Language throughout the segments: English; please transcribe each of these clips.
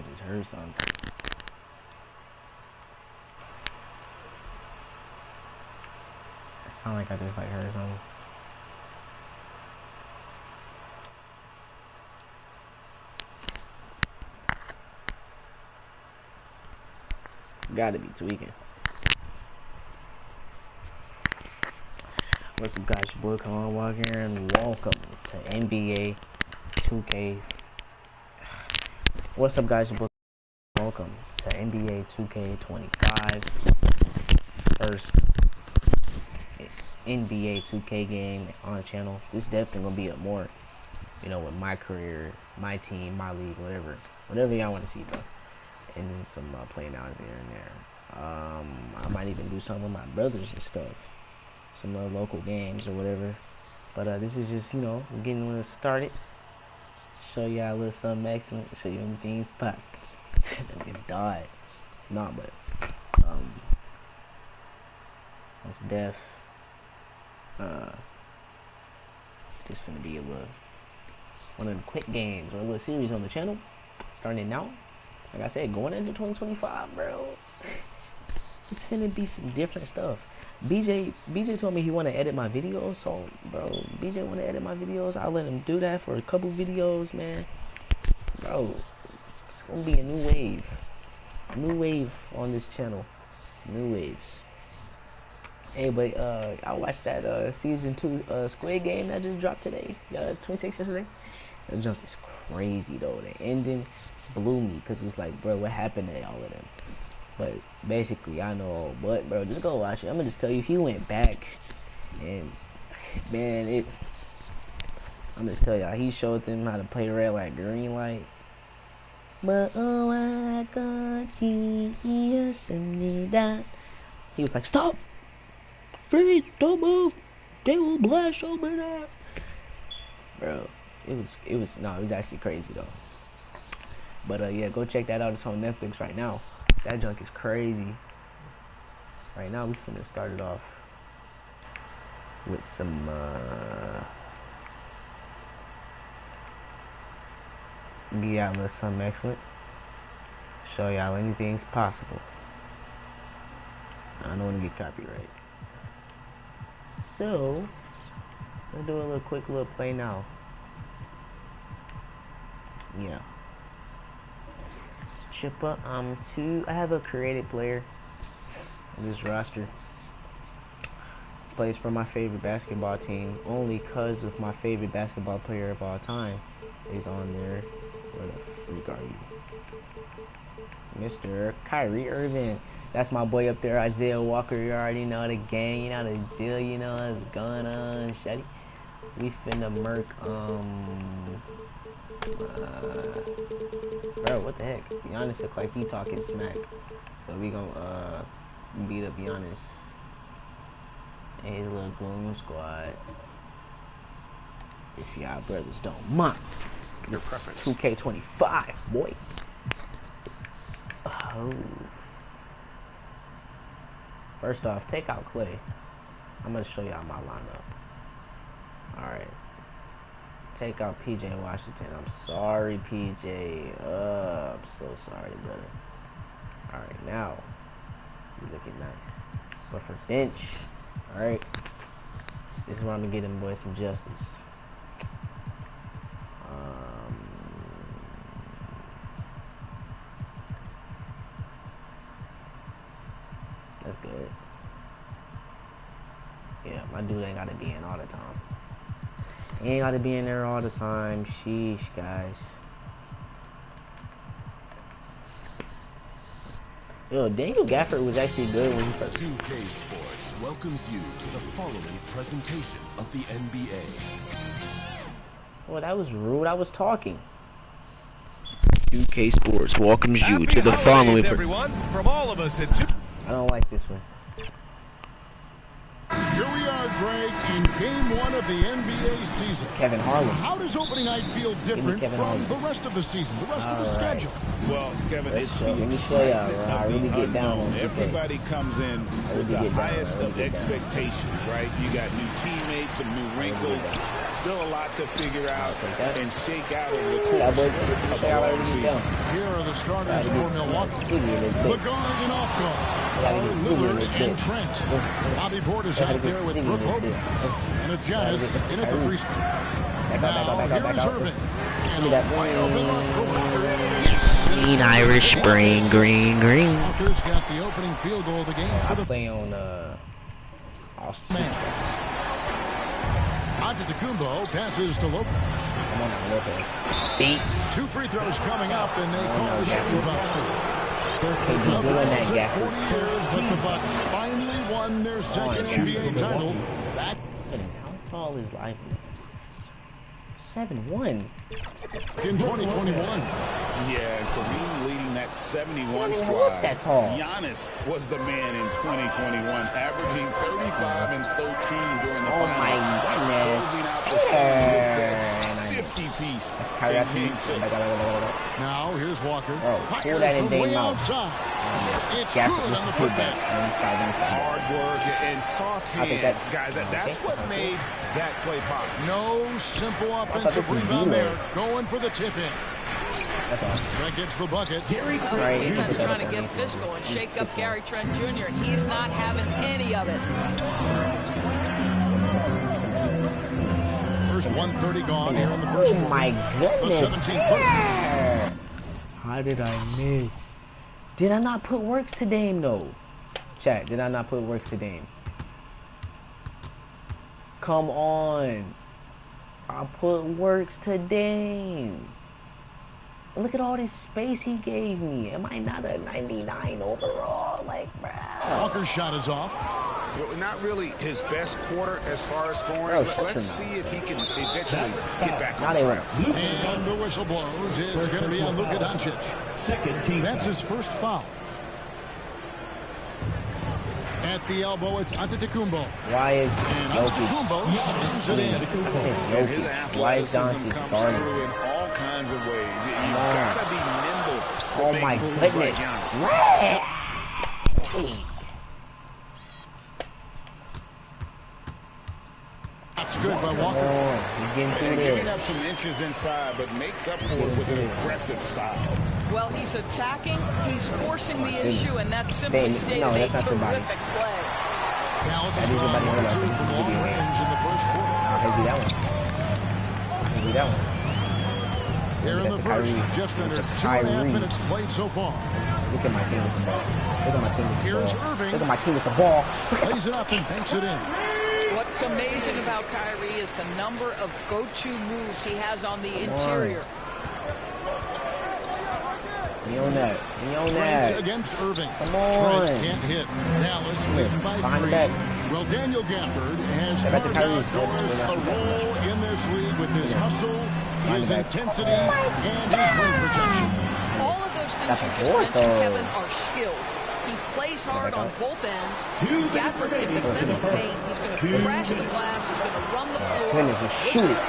just heard something. It sounded like I just like heard something. Gotta be tweaking. What's up, guys? Your boy Kalan Walker here, and welcome to NBA 2K. What's up, guys? Your boy. Welcome to NBA 2K25. First NBA 2K game on the channel. This is definitely gonna be a more, with my career, my team, my league, whatever y'all want to see, bro. And then some playdowns here and there. I might even do something with my brothers and stuff. Some local games or whatever. But this is just, we're getting a little started. Show y'all a little something excellent. Show you anything's possible. It died. Nah, but it's def. Just gonna be one of the quick games or a little series on the channel. Starting it now. Like I said, going into 2025, bro. It's gonna be some different stuff. BJ told me he want to edit my videos, so bro, BJ want to edit my videos. I'll let him do that for a couple videos, man. Bro, it's gonna be a new wave on this channel, new waves. Hey, but I watched that season 2 Squid Game that just dropped today, 26 yesterday. That junk is crazy though. The ending blew me because it's like, bro, what happened to all of them? But basically, I know, but bro, just go watch it. I'm gonna just tell you, he went back, and man, I'm just tell y'all, he showed them how to play red light, green light. But oh, I got you, he was like, stop, freeze, don't move, they will blast over there. Bro, it was actually crazy though. But yeah, go check that out. It's on Netflix right now. That junk is crazy. Right now, we finna start it off with some give y'all a little something excellent. Show y'all anything's possible. I don't want to get copyright. So let's do a little quick play now. Yeah. Chippa, I have a created player in this roster. Plays for my favorite basketball team only because of my favorite basketball player of all time is on there. Where the freak are you? Mr. Kyrie Irving. That's my boy up there, Isaiah Walker. You already know the gang, you know the deal, you know what's going on, shawty. We finna murk, bro, what the heck? Giannis look like he talking smack. So we gonna beat up Giannis and his little goon squad. If y'all brothers don't mind. This is 2K25, boy. Oh. First off, take out Clay. I'm gonna show y'all my lineup. Alright. Take out PJ Washington. I'm sorry, PJ. I'm so sorry, brother. Alright, now you looking nice. But for bench, alright, this is where I'm gonna get them boys some justice. That's good. Yeah, my dude ain't gotta be in all the time. He ain't gotta be in there all the time. Sheesh, guys. Yo, Daniel Gafford was actually good when he first. 2K Sports welcomes you to the following presentation of the NBA. Oh, that was rude. I was talking. 2K Sports welcomes you to the following. Everyone, from all of us at 2K. I don't like this one. Here we are, Greg, in Game 1 of the NBA season. Kevin Harlan. How does opening night feel different from the rest of the season, the rest of the schedule? Well, Kevin, it's the Let me show y'all, excitement bro. I of really the get down on unknown. this Everybody comes in with the highest of expectations, right? You got new teammates, some new wrinkles, still a lot to figure out and shake out over the course of a long season. Here are the starters for Milwaukee. The guard and off guard are Lillard and Trent. Bobby Portis out there with Brook Lopez. And it's Giannis in at the free spot. Now, here is Irving. And a wide open look for Walker. Yes! Green Irish Spring, green. Walker's got the opening field goal of the game for I the play on Austin. man. Antetokounmpo passes to Lopez. I'm on Lopez. Beat. 2 free throws coming up, and they call the shooting foul. KD doing that gap. 40 years, but the Bucks finally won their second NBA title. Back How tall is Lively? 7'1". in 2021. Yeah, Kareem leading that 71 Look squad. that tall. Giannis was the man in 2021, averaging 35 and 13 during the Oh finals. my goodness. Closing out the season with that Nice. 50-piece That's in Game 6. Now, here's Walker. Bro, Fires pull that in from Dame way out. outside. It's Gap good on the putback. Hard work and soft I think hands, that's- guys. That's okay, what sounds made that play possible. No simple offensive this was rebound D-Lo. there. Going for the tip in. That's all. Trent gets the bucket. Right. Defense trying to get physical and shake up Gary Trent Jr., and he's not having any of it. First 1:30 gone here in the first Oh my The goodness. 17th minute. Yeah. How did I miss? Did I not put works to Dame though? Chat, did I not put works to Dame? Come on. I put works to Dame. Look at all this space he gave me. Am I not a 99 overall? Like, bruh. Walker's shot is off. Not really his best quarter as far as scoring. Bro, but shut let's your see if he can eventually get back Now on they track. win. And the whistle blows. It's going to be on Luka Doncic. That's his first foul. At the elbow, it's Antetokounmpo. Why is And Jokic? Antetokounmpo slams it in. I said And his Jokic. Why is athleticism Doncic comes guarding? through in all kinds of ways. You've on. got to be nimble to Oh make my moves like goodness. Giannis. That's good by Walker. Oh, he's getting through And giving there. up some inches inside, but makes up for it with an aggressive style. Well, he's attacking, he's forcing the issue, and that's simply Dang, stated no, a that's not your body. terrific play. Dallas That has is gone somebody 1 who 2 from long video game. range in the first quarter. How see that one? How see that one? Here in the That's a first, Kyrie. just under That's a 2.5 Kyrie. minutes played so far. Look at my king with the ball. Look at my king with the Here's ball. Irving. Look at my king with the ball. Lays it up and banks it in. What's amazing about Kyrie is the number of go-to moves he has on the interior. Me on that. Me on Trent that. against Irving. Come on. Trent can't hit. Dallas leading by Behind the 3. back. Well, Daniel Gafford has Back to carved Kyrie. outdoors Back a to Kyrie. role in this league with his hustle, his the back. intensity, and his rim protection. All of those things That's you a just fourth, mentioned, though. Kevin, are skills. He plays hard on both ends. Gafford can defend the paint. He's going to crash the glass. He's going to run the floor. Goodness, just shoot it.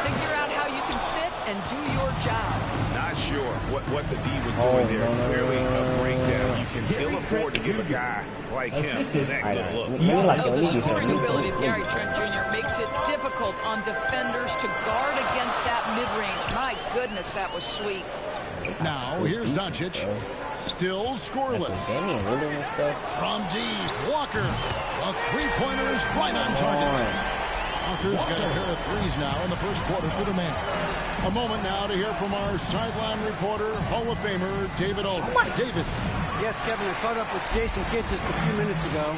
Figure out how you can fit and do your job. Not sure what the D was doing there. no. Clearly a breakdown. You can still afford to give a guy like him that Alright, good look. let me like Oh, let the me get scoring that. ability of Gary Trent Jr. makes it difficult on defenders to guard against that mid-range. My goodness, that was sweet. Now, here's Doncic. Still scoreless. Damian Lillard and stuff. From deep, Walker. A three-pointer is right on target. Walker's got a pair of threes now in the first quarter for the man. A moment now to hear from our sideline reporter, Hall of Famer David Aldridge. David. Yes, Kevin, I caught up with Jason Kidd just a few minutes ago.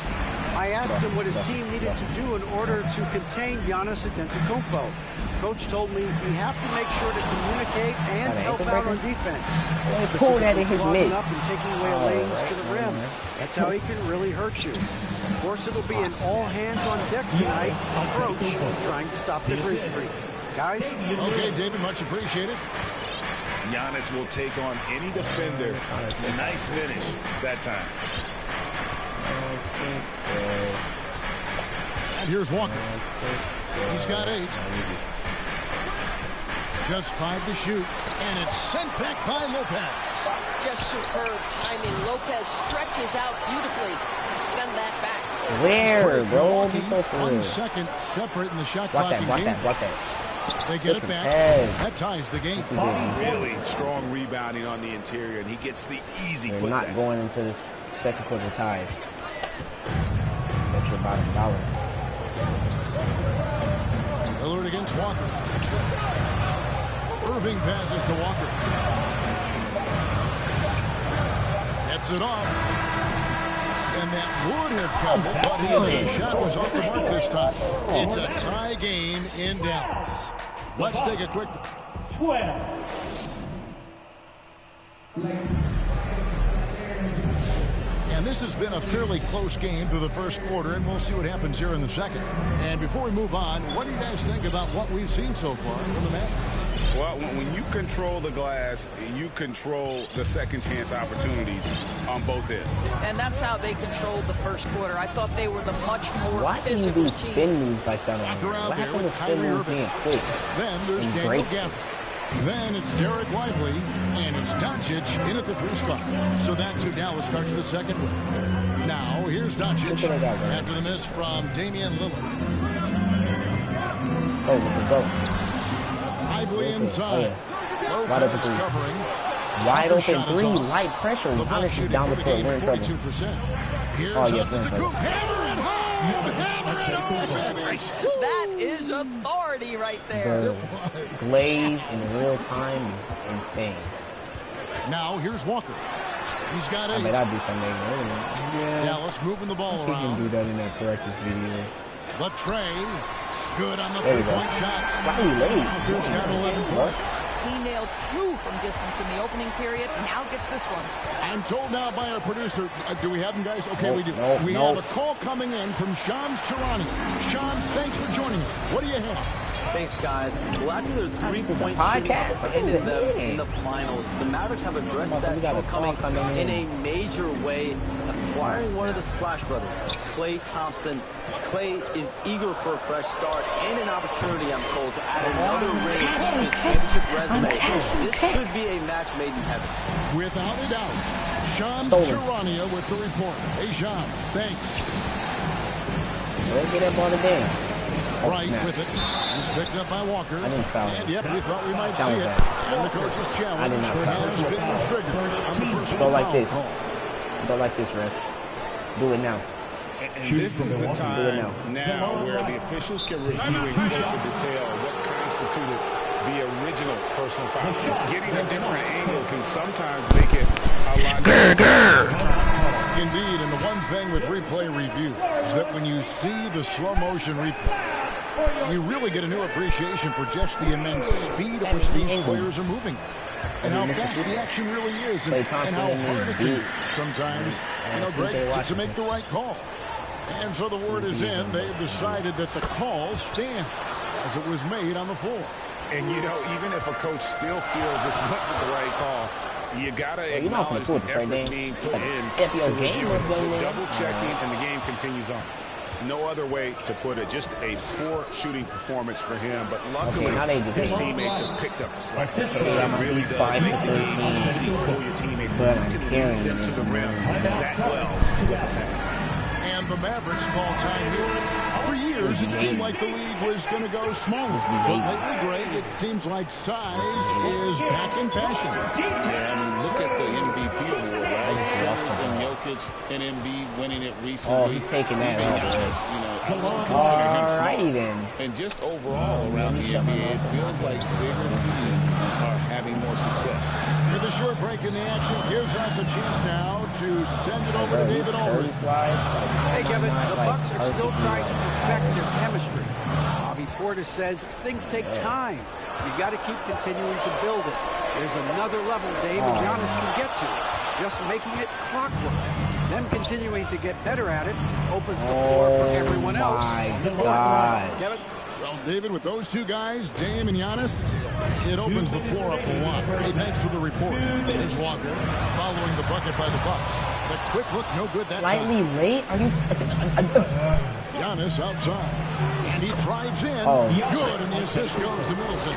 I asked him what his team needed to do in order to contain Giannis Antetokounmpo. Coach told me we have to make sure to communicate and help out on defense. Pull that in his Specifically mid. clogging up and taking away lanes to the rim. That's how he can really hurt you. Of course, it'll be an all-hands-on-deck tonight approach, trying to stop the Greek freak. Guys? Okay, David, much appreciated. Giannis will take on any defender. Nice finish that time. And here's Walker. He's got 8. Just 5 to shoot, and it's sent back by Lopez. Just superb timing. Lopez stretches out beautifully to send that back. Where, bro? Be so 1 second separate in the shot block clock. Block that. They get it back. That ties the game. Really strong rebounding on the interior, and he gets the easy They're put not back. going into this second quarter tied. Bet your bottom dollar. Lillard against Walker. Irving passes to Walker. Gets it off. And that would have counted, but his shot was off the mark this time. It's a tie game in Dallas. Let's take a quick... 12. And this has been a fairly close game through the first quarter, and we'll see what happens here in the second. And before we move on, what do you guys think about what we've seen so far from the Mavericks? Well, when you control the glass, you control the second chance opportunities on both ends. And that's how they controlled the first quarter. I thought they were the much more Why do you physical do team. spin moves like that on me? Back around What there happened to with spin Kyrie moves Irving. being quick? Then there's Daniel Embrace it. Gafford. Then it's Derek Lively, and it's Doncic in at the 3 spot. So that's who Dallas starts the second with. Now, here's Doncic after the miss from Damian Lillard. Oh, look at go. Lively inside. Wide open Lopez three. covering. Wide Shot open is three. off. Light pressure. LeBron Giannis is shooting down for the the court. game We're at in trouble. 42%. Here's Oh, yes, Antetokounmpo. Hammer it home! Hammer it home, baby! That is authority right there. The glaze in real time is insane. Now, here's Walker. He's got I 8. bet I'd do something earlier. Yeah. Dallas moving the ball He can around. do that in that practice video. Latrey. Good on the There we go. three-point shot. Slightly late. Walker's got 11 points. He nailed 2 from distance in the opening period. Now gets this one. I'm told now by our producer, do we have him, guys? Okay, Nope, we do. nope, We nope. have a call coming in from Shams Charania. Shams, thanks for joining us. What do you have? Thanks, guys. Well, after their This is a three-point podcast. shooting in the finals, the Mavericks have addressed that shortcoming in a major way, acquiring one of the Splash Brothers, Klay Thompson. Klay is eager for a fresh start and an opportunity, I'm told, to add another ring to his championship resume. This could be a match made in heaven. Without a doubt, Shams Charania with the report. Hey, Shams, thanks. Let's get that ball to Dan. Right with it. It's picked up by Walker. I didn't foul And him. yep, we thought we might see Challenge it. that. And the coach's I challenge did not foul has him. been triggered on the personal Go like foul this. call. Go like this, ref. Do it now. And this is the time now where the officials can review in closer detail what constituted the original personal foul. Getting a different angle can sometimes make it a lot different. Indeed, and the one thing with replay review is that when you see the slow motion replay, you really get a new appreciation for just the immense speed at which these players are moving. And how fast the action really is, and how hard it can be sometimes, great to make the right call. And so the word is in. They've decided that the call stands as it was made on the floor. And, even if a coach still feels this wasn't the right call, you got to acknowledge the effort being put in to review it, double-checking, and the game continues on. No other way to put it. Just a poor shooting performance for him. But luckily, his teammates have picked up the slack. It really does make the game easy to pull your teammates. But you can lead them to the rim that well. And the Mavericks call time here. For years, it seemed like the league was going to go smaller. But lately, Greg, it seems like size is back in fashion. Yeah, look at the MVP award, right? Centers and Jokic and Embiid winning it recently. Oh, he's taking that. Consider him small. Then. And just overall around the NBA, it feels like bigger teams are having more success. With a short break in the action, gives us a chance now to send it over to David Aldridge. Hey, Kevin, the Bucks are still trying to perfect their chemistry. Bobby Portis says things take time. You've got to keep continuing to build it. There's another level Dave and Giannis can get to. Just making it clockwork. Them continuing to get better at it opens the floor for everyone else. My God. Kevin? Well, David, with those two guys, Dame and Giannis, it opens the floor up a lot. Hey, thanks for the report. Here's Walker following the bucket by the Bucks. The quick look, no good that Slightly time. late? Are you... Giannis outside. And he drives in. Good, and the assist goes to Middleton.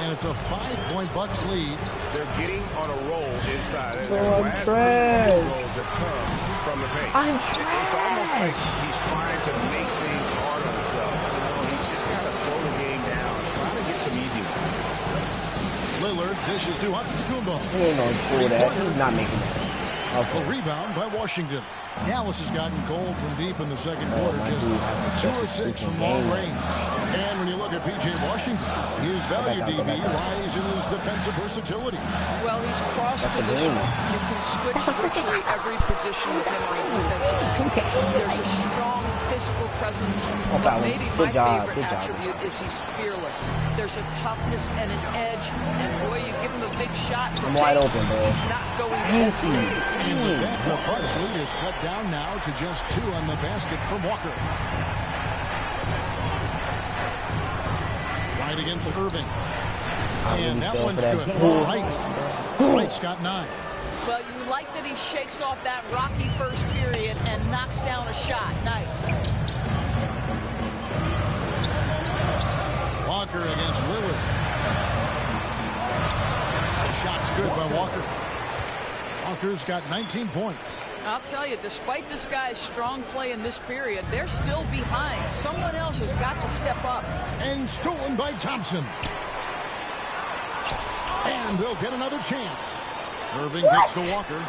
And it's a 5-point Bucks lead. They're getting on a roll inside. Oh, I'm last trash. three rolls have come from the paint. I'm It's almost like trash. he's trying to make things hard on himself. You know, he's just got to slow the game down, trying to get some easy ones. Lillard dishes to Antetokounmpo. He ain't gonna pull that. He's not making that. A Okay. rebound by Washington. Dallas has gotten cold from deep in the second quarter, my just dude has 2 such a or 6 from freaking long game. range. And when you look at P.J. Washington, his value Go DB back up. lies in his defensive versatility. Well, he's cross-positional. You can switch virtually every position with him on the defensive end. There's a strong physical presence, but balance. maybe Good my job, favorite good job. attribute is he's fearless. There's a toughness and an edge, and boy, you give him a big shot to I'm take, wide open, bro. he's not going to Thank hesitate. you. And with that, the Bucks lead is cut down now to just 2 on the basket from Walker. Right against Irving. And that one's good. Wright's got 9. Well, you like that he shakes off that rocky first period and knocks down a shot. Nice. Walker against Lillard. Shot's good by Walker. Walker's got 19 points. I'll tell you, despite this guy's strong play in this period, they're still behind. Someone else has got to step up. And stolen by Thompson. And they'll get another chance. Irving gets to Walker.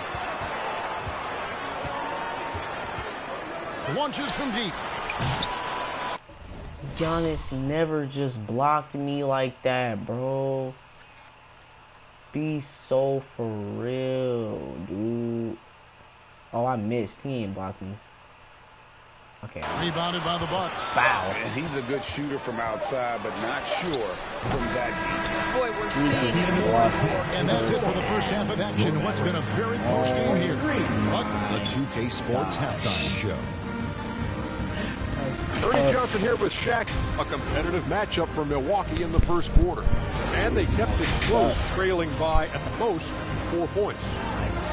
Launches from deep. Giannis never just blocked me like that, bro. Be so for real, dude. Oh, I missed. He ain't blocked me. Okay. Rebounded by the Bucks. Foul. And he's a good shooter from outside, but not sure from that deep. Boy, we're seeing it more and more. And that's it for the first half of action. What's been a very close game here. The 2K Sports Halftime Show. Ernie Johnson here with Shaq. A competitive matchup for Milwaukee in the first quarter. And they kept it close, trailing by at the most 4 points.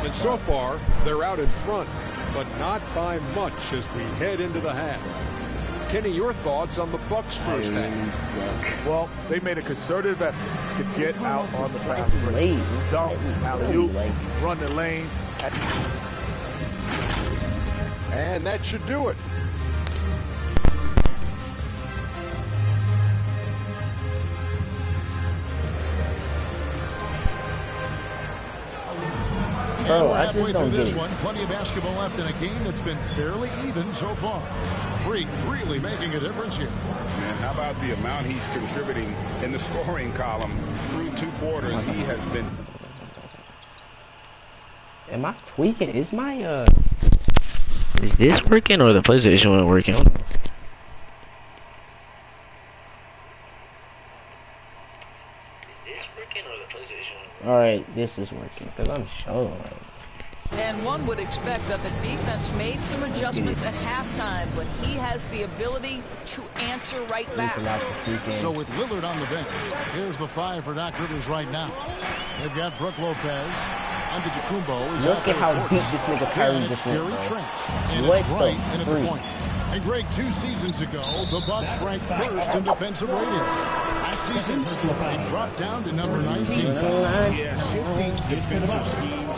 And so far, they're out in front, but not by much as we head into the half. Kenny, your thoughts on the Bucks' first half? Well, they made a concerted effort to get out on the fast break. Late. Dunks, alley-oops, run the lanes. And that should do it. Bro, we're I just halfway don't through get this it. one. Plenty of basketball left in a game that's been fairly even so far. Freak really making a difference here. And how about the amount he's contributing in the scoring column through 2 quarters? He has been. Am I tweaking? Is my is this working or the PlayStation wasn't working? Alright, this is working because I'm sure. And one would expect that the defense made some adjustments at halftime, but he has the ability to answer right back. So with Lillard on the bench, here's the 5 for Doc Rivers right now. They've got Brook Lopez. Antetokounmpo is Look out at there, how of deep course. this nigga Kyrie And just it's went, Gary bro. Trent. And What it's the right in at the freak? point. And Greg, 2 seasons ago, the Bucks ranked first in defensive ratings. Last season, they dropped down to number 19. Yeah, shifting defensive schemes,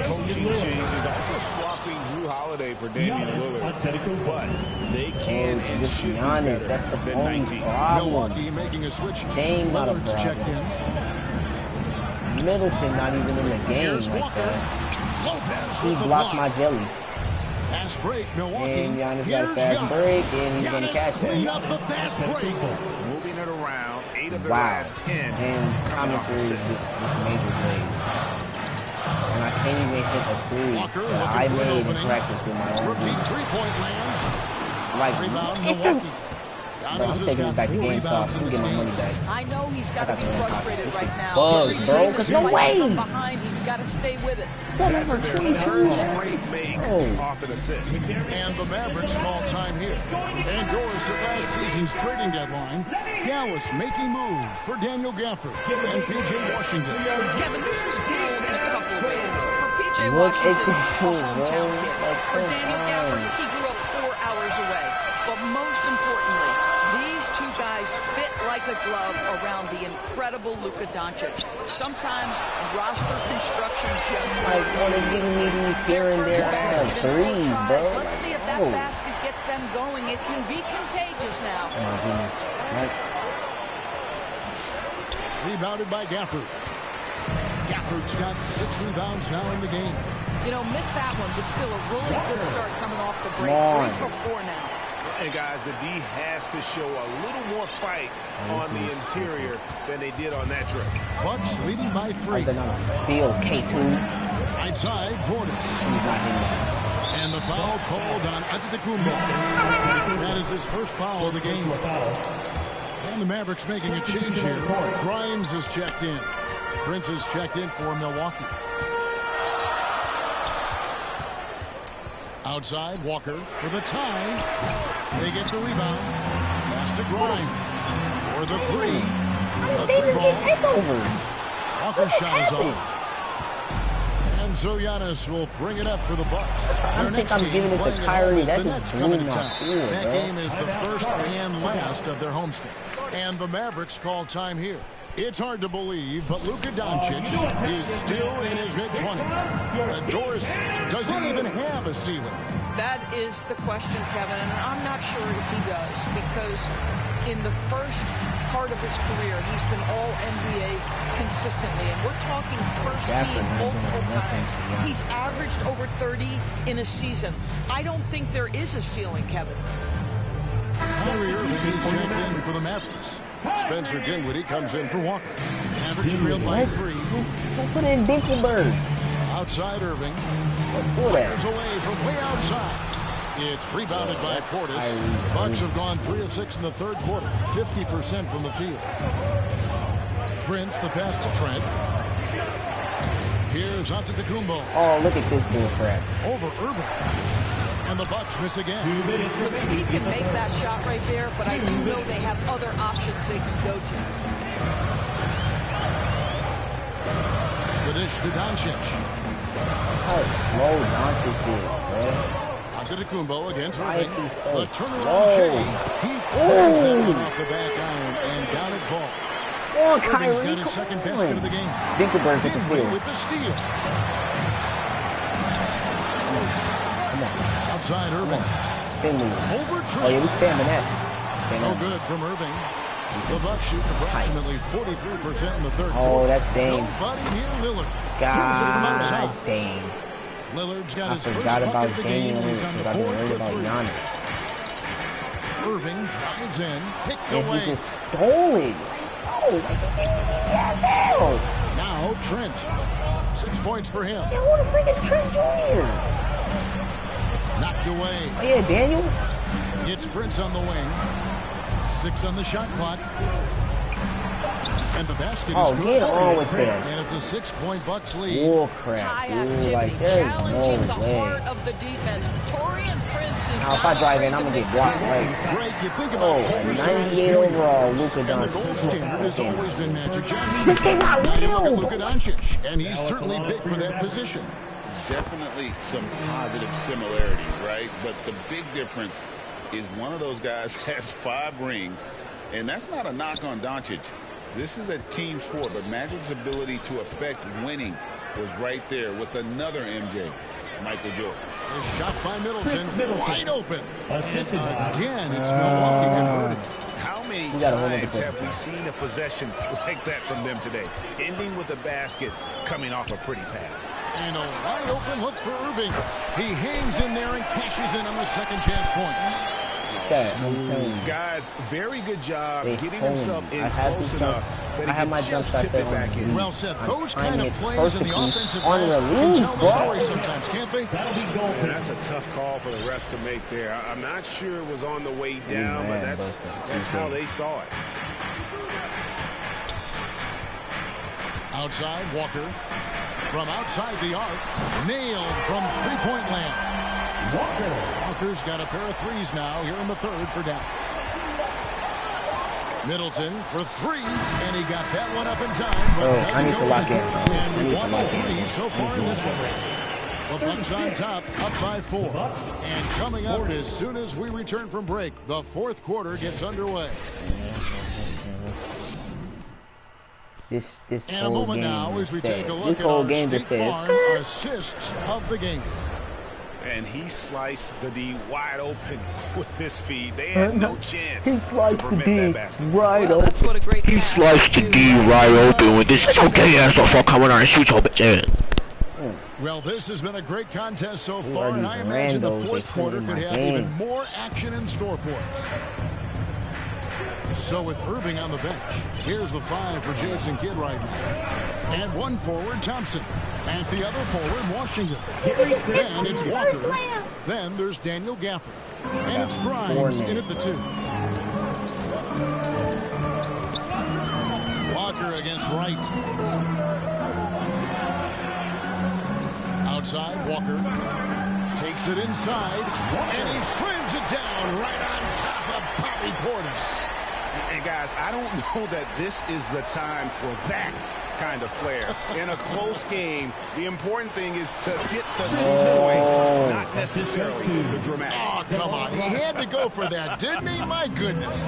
coaching changes, also swapping Drew Holiday for Damian Lillard. But they can and Just should be be honest, better that's the than only 19. problem. Milwaukee making a switch. Dame not a Lillard's problem. checked in. Middleton not even in the game Here's like Walker. that. Lopez He with the blocked block. my jelly. Fast break, Milwaukee. And Giannis got Here's a fast Giannis. break, and he's gonna Giannis catch clean that. up the fast break. Moving it around, 8 of their Wow. last 10 And coming off commentary is assists. just major plays. And I can't even hit a three Walker that looking I for an made in opening. practice with my own From deep defense. three-point land. Like, Rebound, it Milwaukee. just- Giannis Bro, I'm has taking this got back to 4 GameStop. rebounds I'm in this getting my game. money back. I know he's got to be frustrated right now. bugs, Every bro, time 'cause he's no fighting way. from behind, he's got to stay with it. 7 for Their 22. third straight make Oh. off an assist. And the Mavericks call time here. Indoors at last season's trading deadline, Dallas making moves for Daniel Gafford and P.J. Washington. Kevin, this was cool in a couple of ways. For P.J. Look Washington, at a this, hometown bro. kid. Like, For come Daniel on. Gafford, he grew up 4 hours away. But most importantly, these two guys fit like a glove around the incredible Luka Doncic. Sometimes roster construction just like giving me these here and there threes, bro. Let's see if that basket gets them going. It can be contagious now. Oh my goodness. Right. Rebounded by Gafford. Gafford's got 6 rebounds now in the game. You know, missed that one, but still a really good start coming off the break. 3 for 4 now. And guys, the D has to show a little more fight on the interior than they did on that trip. Bucks leading by 3. That's another steal, K2. Outside, Portis. He's not hitting. And the foul called on Antetokounmpo. That is his first foul of the game. And the Mavericks making a change here. Grimes is checked in. Prince is checked in for Milwaukee. Outside, Walker for the tie. They get the rebound. Pass to Grimes. For the 3. The 3-ball. Walker's shot is off. And so Giannis will bring it up for the Bucks. I think I'm giving it to Kyrie. That's just coming to town. That game is the first and last of their homestand. And the Mavericks call time here. It's hard to believe, but Luka Doncic is still in his mid-20s. Doris doesn't even have a ceiling. That is the question, Kevin, and I'm not sure if he does, because in the first part of his career, he's been all-NBA consistently, and we're talking first team multiple times. He's averaged over 30 in a season. I don't think there is a ceiling, Kevin. Kyrie Irving is checked in for the Mavericks. Spencer Dinwiddie comes in for Walker. Mavericks trailed by 3. Who put in Dinkelberg? Outside Irving. Fires away from way outside. It's rebounded by Portis. Bucks have gone 3 of 6 in the third quarter. 50% from the field. Prince, the pass to Trent. Here's Antetokounmpo. Oh, look at this bull crap. Over Irving. And the Bucks miss again. Listen, he can make that shot right there, but I do know they have other options they can go to. The dish to Doncic. How slow Doncic is, bro. Antetokounmpo against Why is Irving. he so The turnaround change. He throws that one off the back iron, and down it falls. Oh, Kyrie, Irving's got his second basket of the game. Dinkelberg with the steal. With the steal. Outside Irving. Over Trent. Oh, yeah, we spamming that. No good from Irving. The Bucks shooting approximately 43% in the third quarter. Oh, that's Dame. Nobody near Lillard. God Dame. Lillard's got I his first forgot bucket about of the game. Dame He's on the because I've been board worried for about 3. Giannis. Irving drives in, picked And away. he just stole it. Oh, hell. Now Trent. 6 points for him. Yeah, who the frick is Trent Jr.? Knocked away. Oh, yeah, Daniel. Hits Prince on the wing. 6 on the shot clock. And the basket is good. Get on with this. And it's a 6-point Bucks lead. Bull crap. High Dude, activity, like, there's challenging no the way. heart of the defense. Torian Prince is Now, if I drive in, I'm going to get blocked. Like, Greg, you think about 98 overall, Luka And the gold Doncic. standard has always been Magic Johnson. This came out Now you look at real. Luka Doncic, and he's certainly big for that position. Definitely some positive similarities, right? But the big difference is one of those guys has 5 rings, and that's not a knock on Doncic. This is a team sport, but Magic's ability to affect winning was right there with another MJ, Michael Jordan. A shot by Middleton, wide open. Again, it's Milwaukee converting. How many times have we seen a possession like that from them today, ending with a basket coming off a pretty pass? And a wide open look for Irving. He hangs in there and cashes in on the second chance points. Guys, very good job getting himself in close enough that he can just tip it back in. Well said. Those kind of plays in the offensive pass can tell the story sometimes, can't they? And that's a tough call for the refs to make there. I'm not sure it was on the way down, but that's how they saw it. Outside, Walker. From outside the arc, nailed from three-point land. Walker's got a pair of threes now here in the third for Dallas. Middleton for 3, and he got that one up in time. But I need to lock in. And we've won all 3 so far in this one. The Bucks on top, up by 4. And coming up as soon as we return from break, the fourth quarter gets underway. This and whole a moment game now as we take a look this at whole our game just State says Farm assists of the game. And he sliced the D wide open with his feet. They had no chance he sliced to prevent the D that basket. right Well, that's what a great He sliced the D right open with this okay ass off. Coming on and shoot your bitch in. Well, this has been a great contest so far, and I imagine the fourth quarter could have even more action in store for us. So with Irving on the bench, here's the 5 for Jason Kidd right now. And one forward, Thompson. And the other forward, Washington. Then it's Walker. Then there's Daniel Gafford. And it's Grimes in at the 2. Walker against Wright. Outside, Walker takes it inside, and he slams it down right on top of Bobby Portis. And guys, I don't know that this is the time for that kind of flair. In a close game, the important thing is to get the 2 points, not necessarily the dramatics. Oh, come on. He had to go for that, didn't he? My goodness.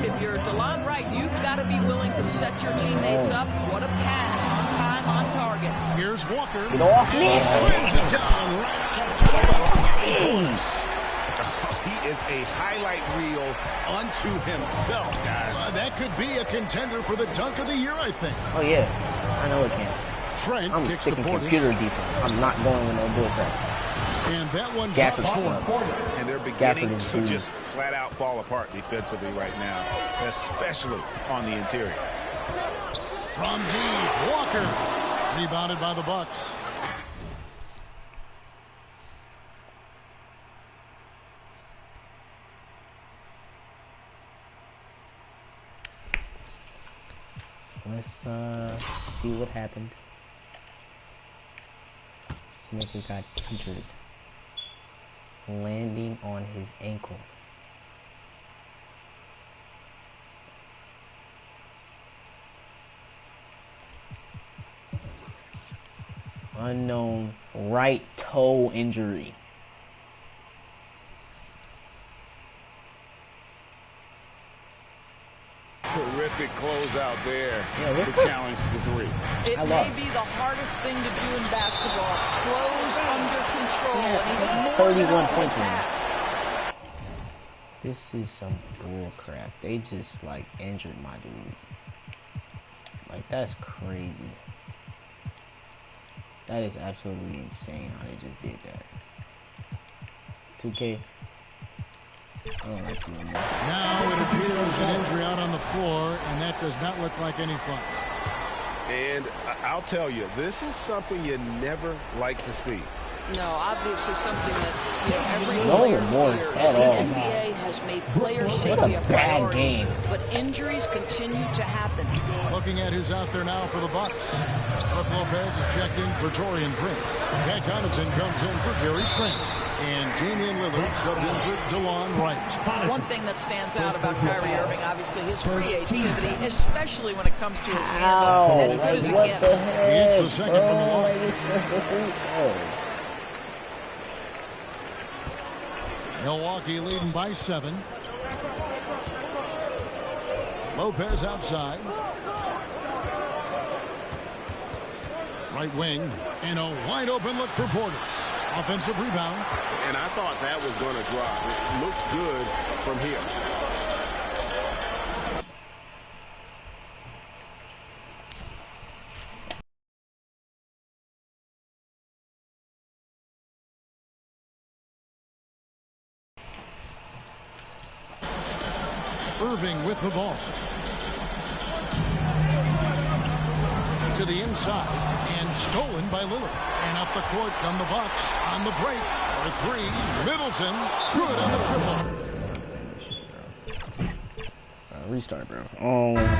If you're DeLon Wright, you've got to be willing to set your teammates up. What a pass, on time, on target. Here's Walker. Get off and me. he slams it down right on top of Portis. He is a highlight reel unto himself, guys. That could be a contender for the dunk of the year, I think. Oh yeah, I know it can. Trent I'm kicks to sticking Portis. computer defense. I'm not going with no bullcrap. And that one Gafford drops for sucks. And they're beginning to just flat out fall apart defensively right now, especially on the interior. From deep, Walker. Rebounded by the Bucks. Let's see what happened. Snicker got injured, landing on his ankle. Unknown right toe injury. Terrific closeout there to challenge the 3. It may be the hardest thing to do in basketball. Close under control, and he's more than up to the task. This is some bull crap. They just like injured my dude. Like that's crazy. That is absolutely insane how they just did that. 2K. I don't like you anymore. Now it appears an injury out on the floor, and that does not look like any fun. And I'll tell you, this is something you never like to see. No, obviously something that every No player remorse fears. at The all. NBA has made player What safety a a bad priority, game. but injuries continue to happen. Looking at who's out there now for the Bucks. Brook Lopez is checked in for Torian Prince. Pat Connaughton comes in for Gary Trent. And Damian Lillard subbed in for DeLon Wright. One thing that stands out about Kyrie Irving, obviously his creativity, especially when it comes to his handle, as good as it gets. He hits the second from the line. Milwaukee leading by 7. Lopez outside. Right wing. And a wide open look for Portis. Offensive rebound. And I thought that was going to drop. It looked good from here. Irving with the ball. To the inside. And stolen by Lillard. And up the court come the Bucks on the break for 3. Middleton, good on the triple. Restart, bro.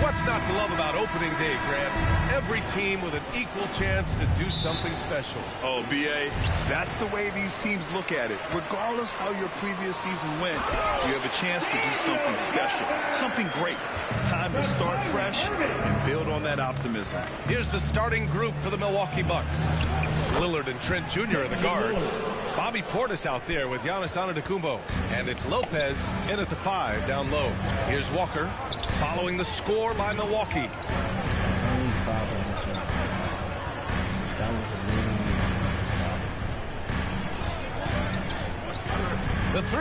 What's not to love about opening day, Grant? Every team with an equal chance to do something special. Oh, B.A., that's the way these teams look at it. Regardless how your previous season went, you have a chance to do something special, something great. Time to start fresh and build on that optimism. Here's the starting group for the Milwaukee Bucks. Lillard and Trent Jr. are the guards. Bobby Portis out there with Giannis Antetokounmpo. And it's Lopez in at the 5 down low. Here's Walker following the score by Milwaukee. The 3,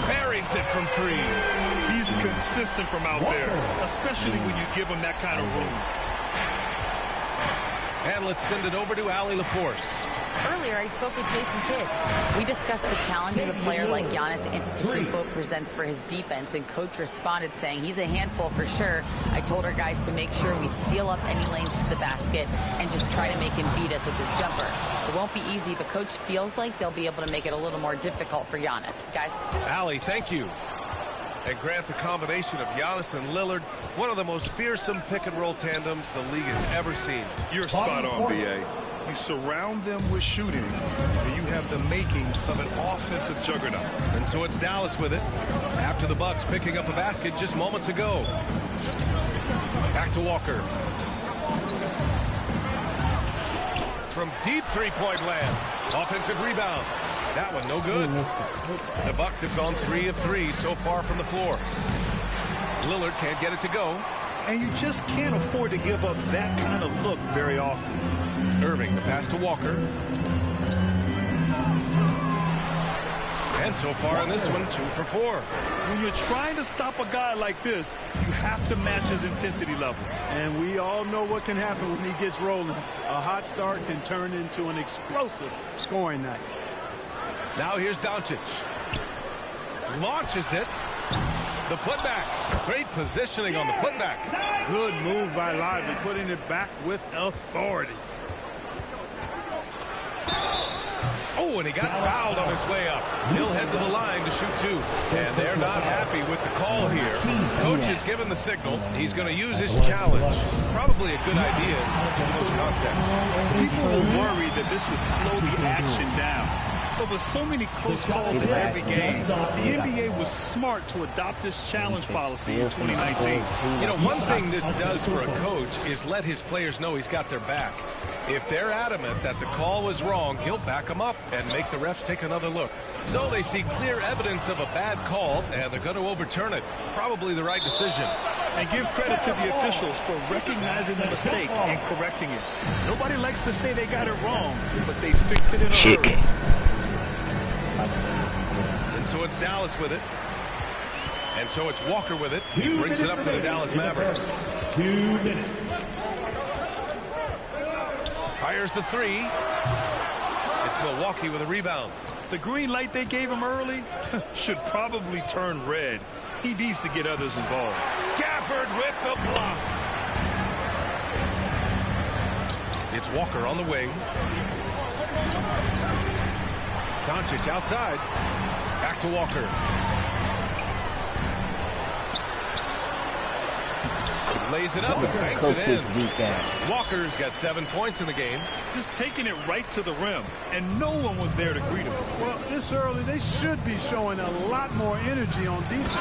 buries it from 3. He's consistent from out there, especially when you give him that kind of room. And let's send it over to Allie LaForce. Earlier, I spoke with Jason Kidd. We discussed the challenges a player like Giannis Antetokounmpo presents for his defense, and Coach responded saying he's a handful for sure. I told our guys to make sure we seal up any lanes to the basket and just try to make him beat us with his jumper. It won't be easy, but Coach feels like they'll be able to make it a little more difficult for Giannis. Guys. Allie, thank you. And Grant, the combination of Giannis and Lillard, one of the most fearsome pick-and-roll tandems the league has ever seen. You're spot on, B.A. You surround them with shooting, and you have the makings of an offensive juggernaut. And so it's Dallas with it. After the Bucks picking up a basket just moments ago. Back to Walker. From deep three-point land. Offensive rebound. That one no good. The Bucks have gone 3 of 3 so far from the floor. Lillard can't get it to go. And you just can't afford to give up that kind of look very often. Irving, the pass to Walker. And so far in this one, 2 for 4. When you're trying to stop a guy like this, you have to match his intensity level. And we all know what can happen when he gets rolling. A hot start can turn into an explosive scoring night. Now here's Doncic. Launches it. The putback. Great positioning on the putback. Good move by Lively, putting it back with authority. Oh, and he got fouled on his way up. He'll head to the line to shoot 2. And they're not happy with the call here. Coach has given the signal. He's going to use his challenge. Probably a good idea in such a close contest. People will worry that this would slow the action down. But with so many close calls in every game, the NBA was smart to adopt this challenge policy in 2019. You know, one thing this does for a coach is let his players know he's got their back. If they're adamant that the call was wrong, he'll back them up and make the refs take another look. So they see clear evidence of a bad call, and they're going to overturn it. Probably the right decision. And give credit to the officials for recognizing the mistake and correcting it. Nobody likes to say they got it wrong, but they fixed it in a hurry. And so it's Dallas with it. And so it's Walker with it. He brings it up for the Dallas Mavericks. 2 minutes. Fires the 3. It's Milwaukee with a rebound. The green light they gave him early should probably turn red. He needs to get others involved. Gafford with the block. It's Walker on the wing. Doncic outside. Back to Walker. Lays it up and banks it in. Walker's got 7 points in the game. Just taking it right to the rim, and no one was there to greet him. Well, this early, they should be showing a lot more energy on defense.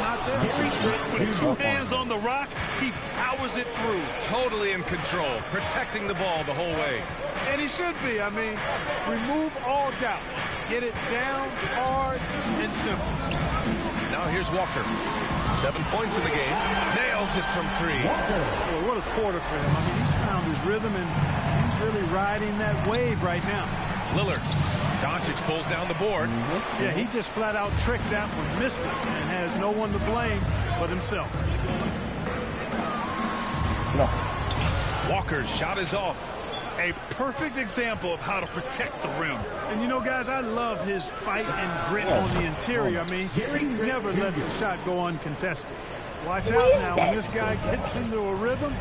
Not there. With 2 hands on the rock, he powers it through. Totally in control, protecting the ball the whole way. And he should be. I mean, remove all doubt. Get it down, hard, and simple. Now here's Walker. 7 points in the game. Nails it from 3. Well, what a quarter for him. I mean, he's found his rhythm, and he's really riding that wave right now. Lillard. Doncic pulls down the board. Yeah, he just flat out tricked that one, missed it, and has no one to blame but himself. Walker's shot is off. A perfect example of how to protect the rim. And you know, guys, I love his fight and grit on the interior. I mean, he never lets a shot go uncontested. Watch out now. When this guy gets into a rhythm,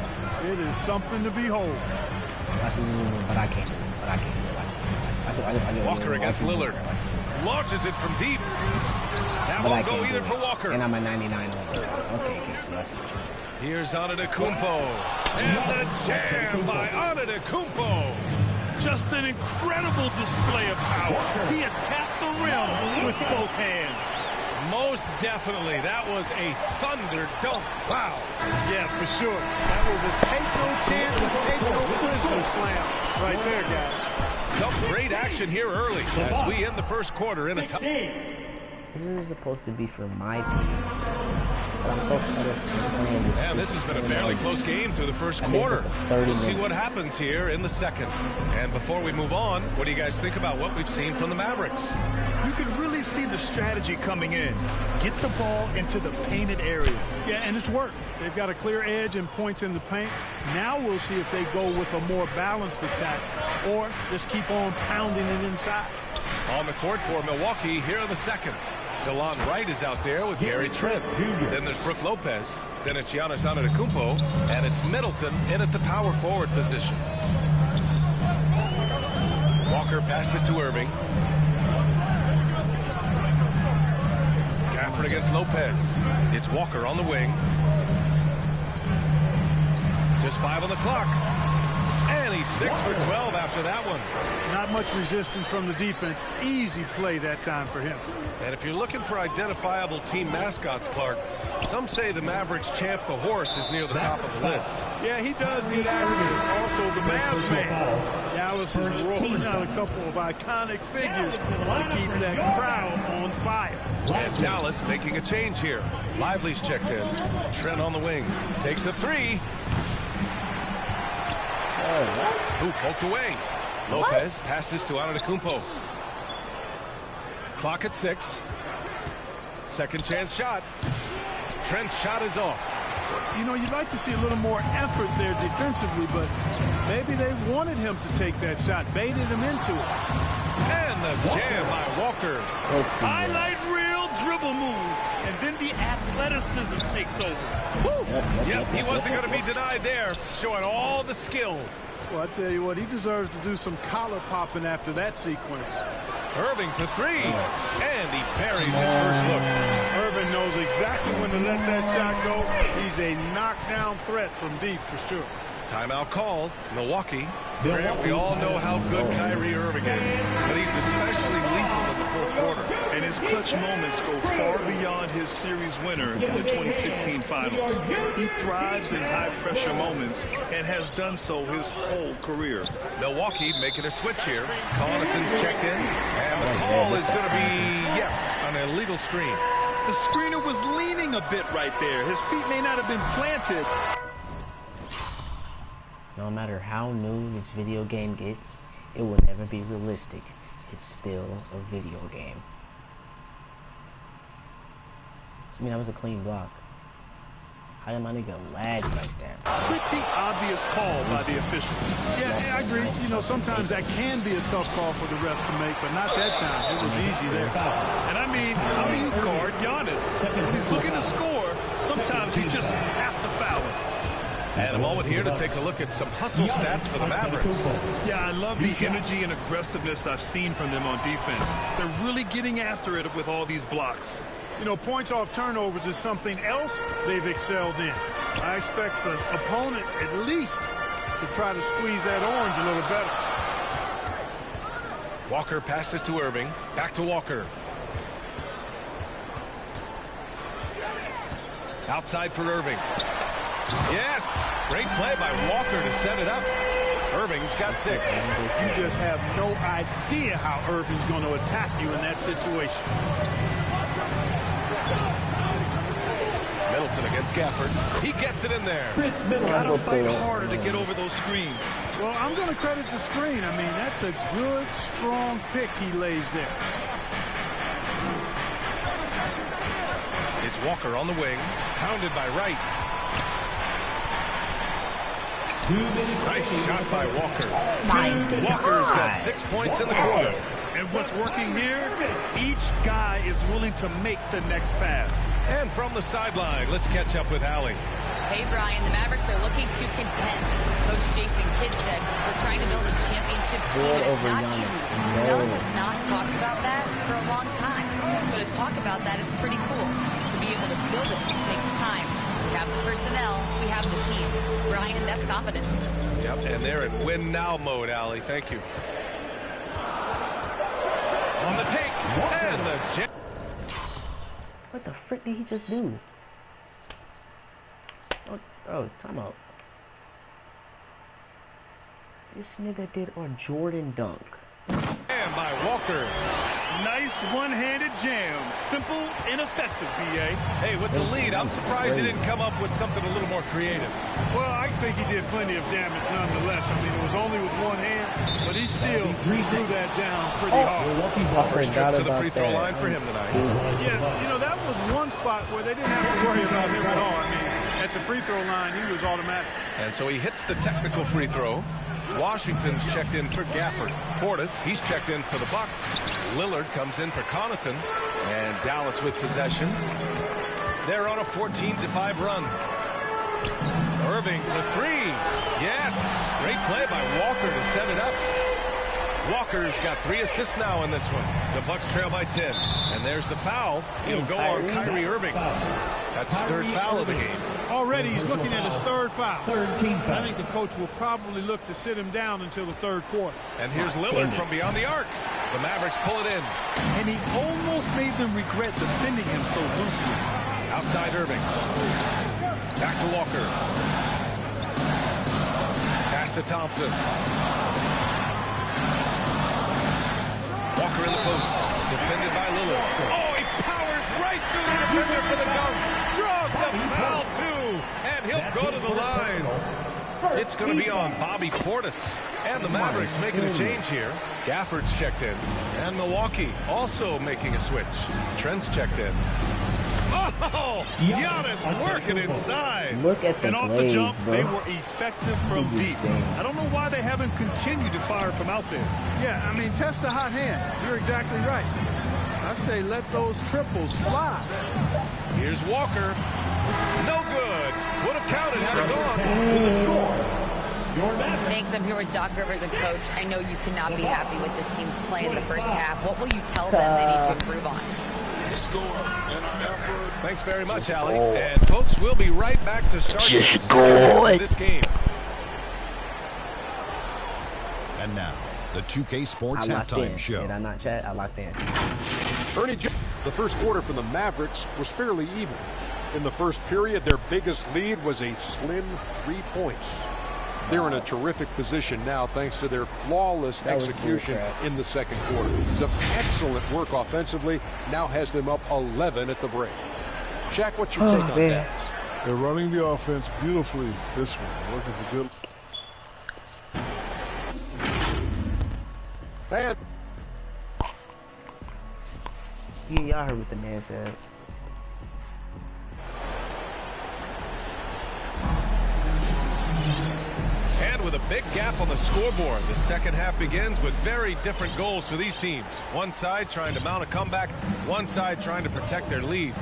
it is something to behold. But I can't. Walker against Lillard. Launches it from deep. That won't go either for Walker. And I'm a 99 over. Okay, so that's it. Here's Antetokounmpo. And the jam by Antetokounmpo. Just an incredible display of power. He attacked the rim with both hands. Most definitely. That was a thunder dunk. Wow. Yeah, for sure. That was a take no chances, take no prisoners slam right there, guys. Some great action here early as we end the first quarter in a tie. This is supposed to be for my team. But I'm so playing this. And this has been a fairly close game through the first quarter. We'll see what happens here in the second. And before we move on, what do you guys think about what we've seen from the Mavericks? You can really see the strategy coming in. Get the ball into the painted area. Yeah, and it's worked. They've got a clear edge and points in the paint. Now we'll see if they go with a more balanced attack or just keep on pounding it inside. On the court for Milwaukee here in the second. DeLon Wright is out there with Gary Trent. Then there's Brook Lopez. Then it's Giannis Antetokounmpo. And it's Middleton in at the power forward position. Walker passes to Irving. Gafford against Lopez. It's Walker on the wing. Just 5 on the clock. And he's 6 for 12 after that one. Not much resistance from the defense. Easy play that time for him. And if you're looking for identifiable team mascots, Clark, some say the Mavericks champ, the horse, is near the top of the list. Yeah, he does get after it. Also, the Mavs man. Dallas is rolling out a couple of iconic figures to keep that crowd on fire. And Dallas making a change here. Lively's checked in. Trent on the wing. Takes a 3. Who poked away? Lopez passes to Antetokounmpo. Clock at 6. Second chance shot. Trent's shot is off. You know, you'd like to see a little more effort there defensively, but maybe they wanted him to take that shot, baited him into it. And the jam by Walker. Highlight reel dribble move, and then the athleticism takes over. Woo. Yep, he wasn't going to be denied there, showing all the skill. Well, I tell you what, he deserves to do some collar popping after that sequence. Irving for 3, and he parries his first look. Irving knows exactly when to let that shot go. He's a knockdown threat from deep for sure. Timeout call, Milwaukee. Grant, we all know how good Kyrie Irving is, but he's especially lethal in the fourth quarter. And his clutch moments go far beyond his series winner in the 2016 finals. He thrives in high-pressure moments and has done so his whole career. Milwaukee making a switch here. Connaughton's checked in, and the call is going to be, yes, an illegal screen. The screener was leaning a bit right there. His feet may not have been planted. No matter how new this video game gets, it will never be realistic. It's still a video game. I mean, that was a clean block. How did my nigga lag like that? Pretty obvious call by the officials. Yeah, I agree. You know, sometimes that can be a tough call for the refs to make, but not that time. It was easy there. And I mean, how do you guard Giannis? When he's looking to score, sometimes you just have to foul him. And a moment here to take a look at some hustle stats for the Mavericks. Yeah, I love the energy and aggressiveness I've seen from them on defense. They're really getting after it with all these blocks. You know, points off turnovers is something else they've excelled in. I expect the opponent at least to try to squeeze that orange a little better. Walker passes to Irving. Back to Walker. Outside for Irving. Yes! Great play by Walker to set it up. Irving's got 6. You just have no idea how Irving's going to attack you in that situation. Middleton against Gafford. He gets it in there. Gotta fight harder to get over those screens. Well, I'm going to credit the screen. I mean, that's a good, strong pick he lays there. It's Walker on the wing, pounded by Wright. Nice shot by Walker. Walker's got 6 points in the quarter. And what's working here, each guy is willing to make the next pass. And from the sideline, let's catch up with Allie. Hey, Brian, the Mavericks are looking to contend. Coach Jason Kidd said, we're trying to build a championship team, and it's not easy. Dallas has not talked about that for a long time. So to talk about that, it's pretty cool. To be able to build it takes time. We have the personnel, we have the team. Brian, that's confidence. Yep, and they're in win now mode, Allie. Thank you. On the take, and the jam. What the frick did he just do? Oh, time out. This nigga did a Jordan dunk. And by Walker. Nice one-handed jam. Simple and effective, B.A. Hey, with the lead, I'm surprised he didn't come up with something a little more creative. Well, I think he did plenty of damage nonetheless. I mean, it was only with one hand, but he still threw that down pretty hard. First trip to the free throw line for him tonight. Yeah, you know, that was one spot where they didn't have to worry about him at all. I mean, at the free throw line, he was automatic. And so he hits the technical free throw. Washington's checked in for Gafford. Portis, he's checked in for the Bucks. Lillard comes in for Connaughton. And Dallas with possession. They're on a 14-5 run. Irving for three. Yes. Great play by Walker to set it up. Walker's got 3 assists now in this one. The Bucks trail by 10. And there's the foul. It'll go on Kyrie Irving. That's his 3rd foul of the game. Already he's looking at his 3rd foul. I think the coach will probably look to sit him down until the 3rd quarter. And here's Lillard from beyond the arc. The Mavericks pull it in. And he almost made them regret defending him so loosely. Outside Irving. Back to Walker. Pass to Thompson. Walker in the post. Defended by Lillard. Oh, he powers right through the defender for the dunk. Draws the foul, too. And he'll go to the line. It's going to be on Bobby Portis. And the Mavericks making a change here. Gafford's checked in. And Milwaukee also making a switch. Trent's checked in. Oh, Giannis working inside. Look at the and off plays, the jump, bro. they were effective from deep. I don't know why they haven't continued to fire from out there. Yeah, I mean, test the hot hand. You're exactly right. I say let those triples fly. Here's Walker. No good. Would have counted had it gone. Thanks. I'm here with Doc Rivers and Coach. I know you cannot be happy with this team's play in the first half. What will you tell them they need to improve on? Thanks very much, Allie. And folks, we'll be right back to start this game. And now, the 2K Sports Halftime Show. Did I not chat? I locked in. Ernie, the first quarter for the Mavericks was fairly even. In the first period, their biggest lead was a slim 3 points. They're in a terrific position now thanks to their flawless execution in the second quarter. Some excellent work offensively now has them up 11 at the break. Shaq, what's your take on that? They're running the offense beautifully this one. Working for good. And Yeah, y'all heard what the man said. And with a big gap on the scoreboard, the second half begins with very different goals for these teams. One side trying to mount a comeback, one side trying to protect their lead.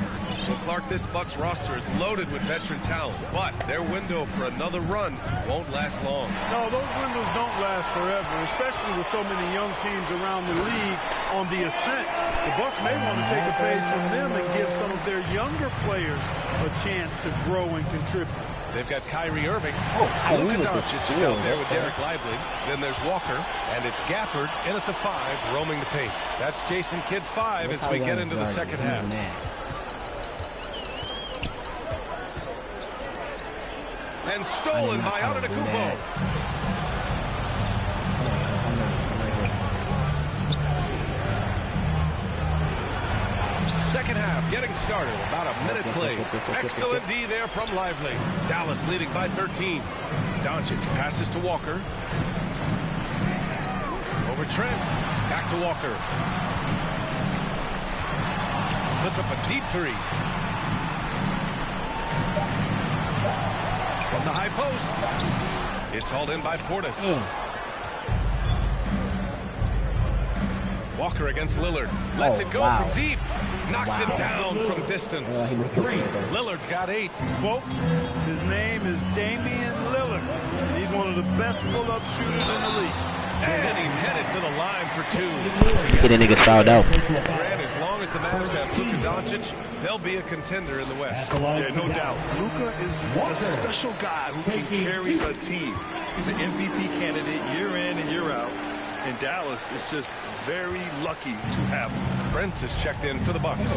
Well, Clark, this Bucks roster is loaded with veteran talent, but their window for another run won't last long. No, those windows don't last forever, especially with so many young teams around the league on the ascent. The Bucks may want to take a page from them and give some of their younger players a chance to grow and contribute. They've got Kyrie Irving. Kyrie Luka Doncic is out there with Derek Lively. Then there's Walker, and it's Gafford in at the 5, roaming the paint. That's Jason Kidd's 5 as we get into the second half. And stolen by Antetokounmpo. Second half getting started. About a minute played. Excellent D there from Lively. Dallas leading by 13. Doncic passes to Walker. Over Trent. Back to Walker. Puts up a deep 3. From the high post. It's hauled in by Portis. Walker against Lillard. Lets it go from deep. Knocks it down from distance. Lillard's got 8. Folks, his name is Damian Lillard. He's one of the best pull-up shooters in the league. And he's headed to the line for 2. Get a nigga fouled out. And as long as the Mavs have Luka Doncic, they'll be a contender in the West. Yeah, no doubt. Luka is a special guy who can carry a team. He's an MVP candidate year in and year out. And Dallas is just very lucky to have him. Brent is checked in for the Bucks.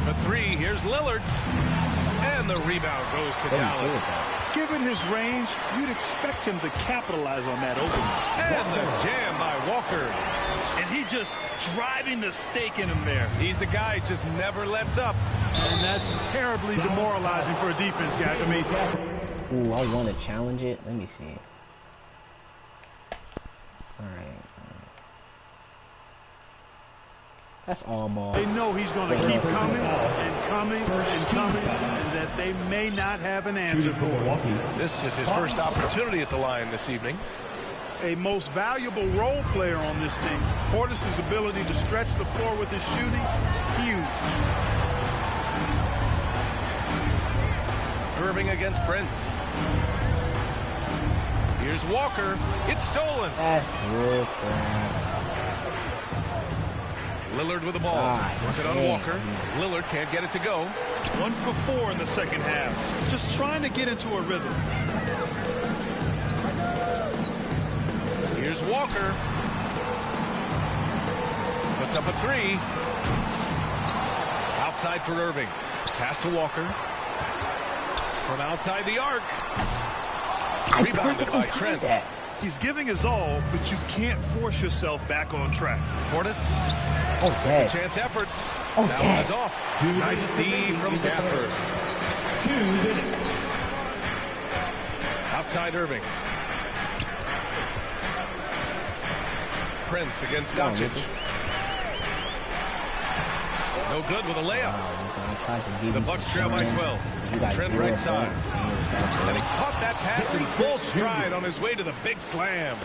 For 3, here's Lillard. And the rebound goes to Dallas. Given his range, you'd expect him to capitalize on that opening. And the jam by Walker. And he just driving the stake in him there. He's a guy who just never lets up. And that's terribly demoralizing for a defense, guys. I mean, ooh, I want to challenge it. Let me see. All right. That's almost. They know he's going to keep coming and coming and coming, and that they may not have an answer for him. This is his first opportunity at the line this evening. A most valuable role player on this team. Portis' ability to stretch the floor with his shooting, huge. Irving against Prince. Here's Walker. It's stolen. That's good pass. Lillard with the ball. Working on Walker. Lillard can't get it to go. 1 for 4 in the second half. Just trying to get into a rhythm. Here's Walker. Puts up a 3. Outside for Irving. Pass to Walker. From outside the arc. Rebounded by Trent. He's giving his all, but you can't force yourself back on track. Portis. Yes. Chance effort. Oh, that one is off. Nice D from Gafford. Outside Irving. Prince against Doncic. No good with a layup. The Bucks trail by 12. Trent right side. And he caught that pass in full stride on his way to the big slam.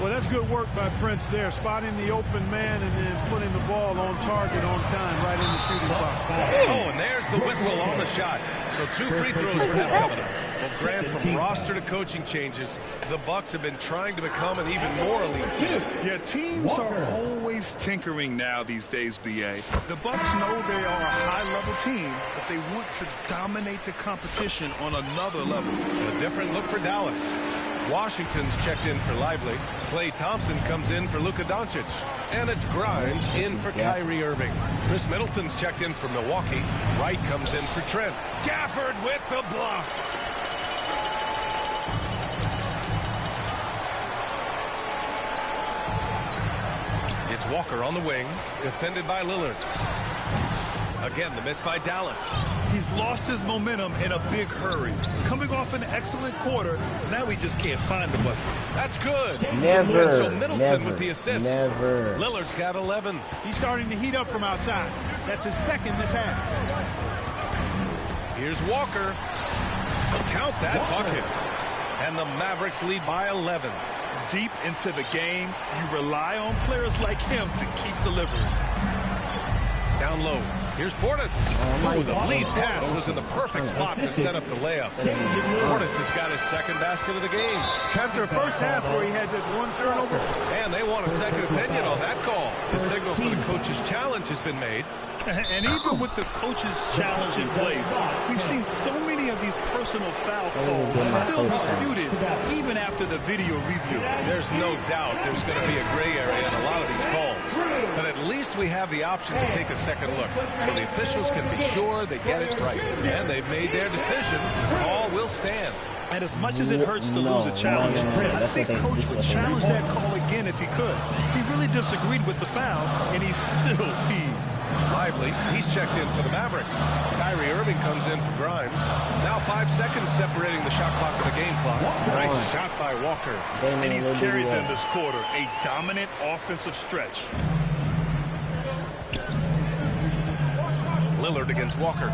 Well, that's good work by Prince there, spotting the open man and then putting the ball on target on time right in the shooting box. Oh, and there's the whistle on the shot. So 2 free throws for him coming up. Well, Grant, from roster to coaching changes, the Bucks have been trying to become an even more elite team. Yeah, teams are always tinkering now these days, B.A. The Bucks know they are a high-level team, but they want to dominate the competition on another level. A different look for Dallas. Washington's checked in for Lively. Klay Thompson comes in for Luka Doncic. And it's Grimes in for Kyrie Irving. Chris Middleton's checked in for Milwaukee. Wright comes in for Trent. Gafford with the block. It's Walker on the wing, defended by Lillard. Again, the miss by Dallas. He's lost his momentum in a big hurry. Coming off an excellent quarter, now he just can't find the button. That's good. Never. And so Middleton with the assist. Never. Lillard's got 11. He's starting to heat up from outside. That's his second this half. Here's Walker. Count that bucket. And the Mavericks lead by 11. Deep into the game, you rely on players like him to keep delivering. Down low. Here's Portis. Oh, the lead pass was in the perfect spot to set up the layup. Portis has got his second basket of the game. After a first half where he had just 1 turnover. And they want a second opinion on that call. The signal for the coach's challenge has been made. And even with the coach's challenge in place, we've seen so many of these personal foul calls still disputed even after the video review. There's no doubt there's going to be a gray area in a lot of these calls. But at least we have the option to take a second look. So the officials can be sure they get it right. And they've made their decision. The call will stand. And as much as it hurts to lose a challenge, I think Coach would challenge that call again if he could. He really disagreed with the foul, and he's still peeved. Lively, he's checked in for the Mavericks. Kyrie Irving comes in for Grimes. Now 5 seconds separating the shot clock from the game clock. Nice shot by Walker. And he's carried them this quarter. A dominant offensive stretch. Lillard against Walker.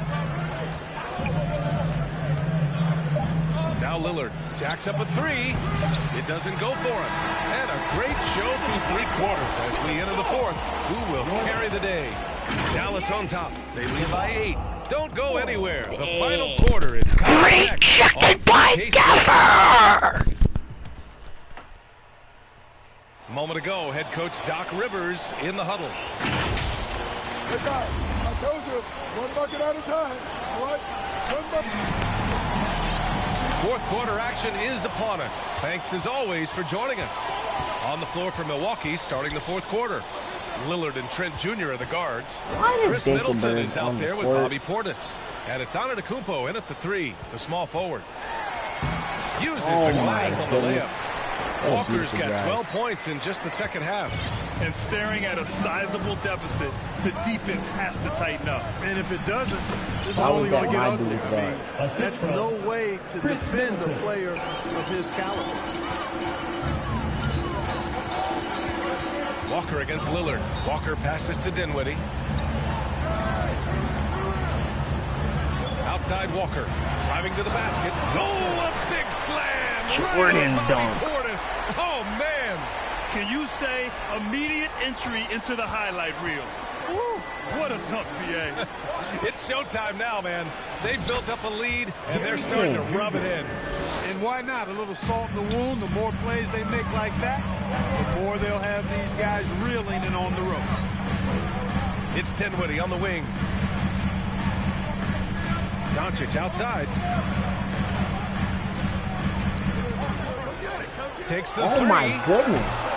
Now Lillard jacks up a 3. It doesn't go for him. And a great show through 3 quarters as we enter the 4th. Who will carry the day? Dallas on top. They lead by 8. Don't go anywhere. The final quarter is coming. Great jacket by Gafford! A moment ago, head coach Doc Rivers in the huddle. Hey, Doc, I told you, 1 bucket at a time. All right? 1 bucket. 4th quarter action is upon us. Thanks as always for joining us. On the floor for Milwaukee, starting the 4th quarter. Lillard and Trent Jr. are the guards. Chris Middleton is out there with Bobby Portis. And it's Antetokounmpo in at the 3, the small forward. Uses the glass on the layup. Walker's got 12 points in just the second half. And staring at a sizable deficit, the defense has to tighten up. And if it doesn't, this is only going to get ugly. I mean, that's no way to defend a player of his caliber. Walker against Lillard. Walker passes to Dinwiddie. Outside Walker, driving to the basket. Oh, a big slam! Jordan dunk. Oh, man! Can you say immediate entry into the highlight reel? Woo, what a dunk, B.A. It's showtime now, man. They've built up a lead, and they're starting to rub it in. And why not? A little salt in the wound. The more plays they make like that, the more they'll have these guys reeling and on the ropes. It's Dinwiddie on the wing. Doncic outside. Takes the 3. Oh my goodness.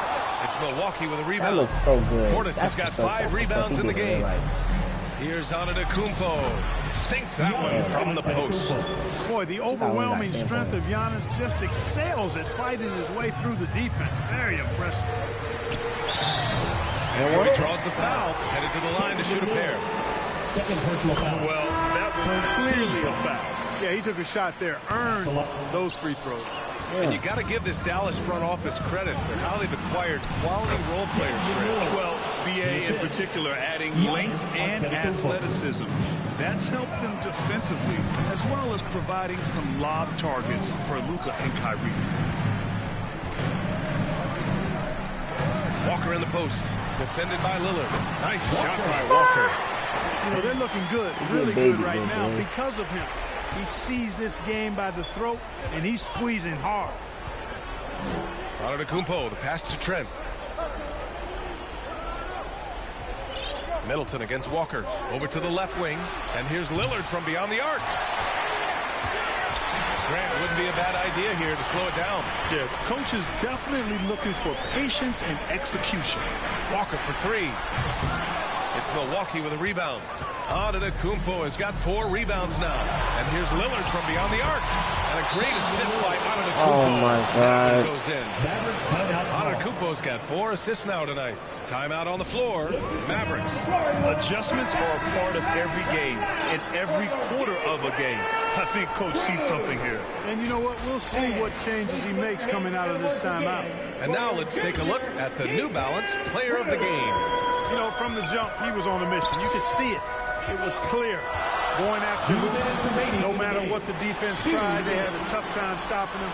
It's Milwaukee with a rebound. That looks so good. Portis has got 5 rebounds in the game. Here's Antetokounmpo. Sinks that one from the post. Boy, the overwhelming strength of Giannis just excels at fighting his way through the defense. Very impressive. And so he draws the foul, headed to the line to shoot a pair. Second personal foul. Well, that was clearly a foul. Yeah, he took a shot there, earned those free throws. Yeah. And you got to give this Dallas front office credit for how they've acquired quality role players. Well, BA in particular adding length and athleticism. That's helped them defensively, as well as providing some lob targets for Luka and Kyrie. Walker in the post, defended by Lillard. Nice shot by Walker. You know, they're looking good, really good right now because of him. He sees this game by the throat, and he's squeezing hard. Antetokounmpo, the pass to Trent. Middleton against Walker. Over to the left wing. And here's Lillard from beyond the arc. Grant, wouldn't be a bad idea here to slow it down. Yeah, coach is definitely looking for patience and execution. Walker for 3. It's Milwaukee with a rebound. Antetokounmpo has got 4 rebounds now. And here's Lillard from beyond the arc. And a great assist by Antetokounmpo. Oh, my God. Goes in. Antetokounmpo's got 4 assists now tonight. Timeout on the floor. Mavericks. Adjustments are a part of every game and every quarter of a game. I think coach sees something here. And you know what? We'll see what changes he makes coming out of this timeout. And now let's take a look at the New Balance Player of the Game. You know, from the jump, he was on a mission. You could see it. It was clear. Going after Luka. No matter what the defense tried, they had a tough time stopping him.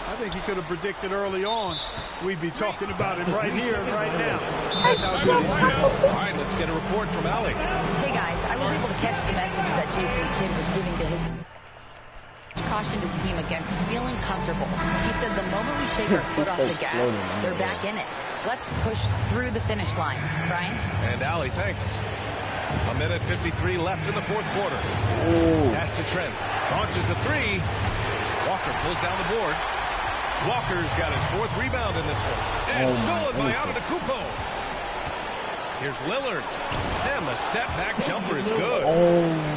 I think he could have predicted early on we'd be talking about him right here and right now. That's how good he is. All right, let's get a report from Allie. Hey, guys, I was able to catch the message that Jason Kidd was giving to his... cautioned his team against feeling comfortable. He said the moment we take our foot off the gas, they're back in it. Let's push through the finish line. Brian? And Allie, thanks. 1:53 left in the fourth quarter. Pass to Trent. Launches a 3. Walker pulls down the board. Walker's got his 4th rebound in this one. And stolen by Antetokounmpo. Here's Lillard. And the step-back jumper is good.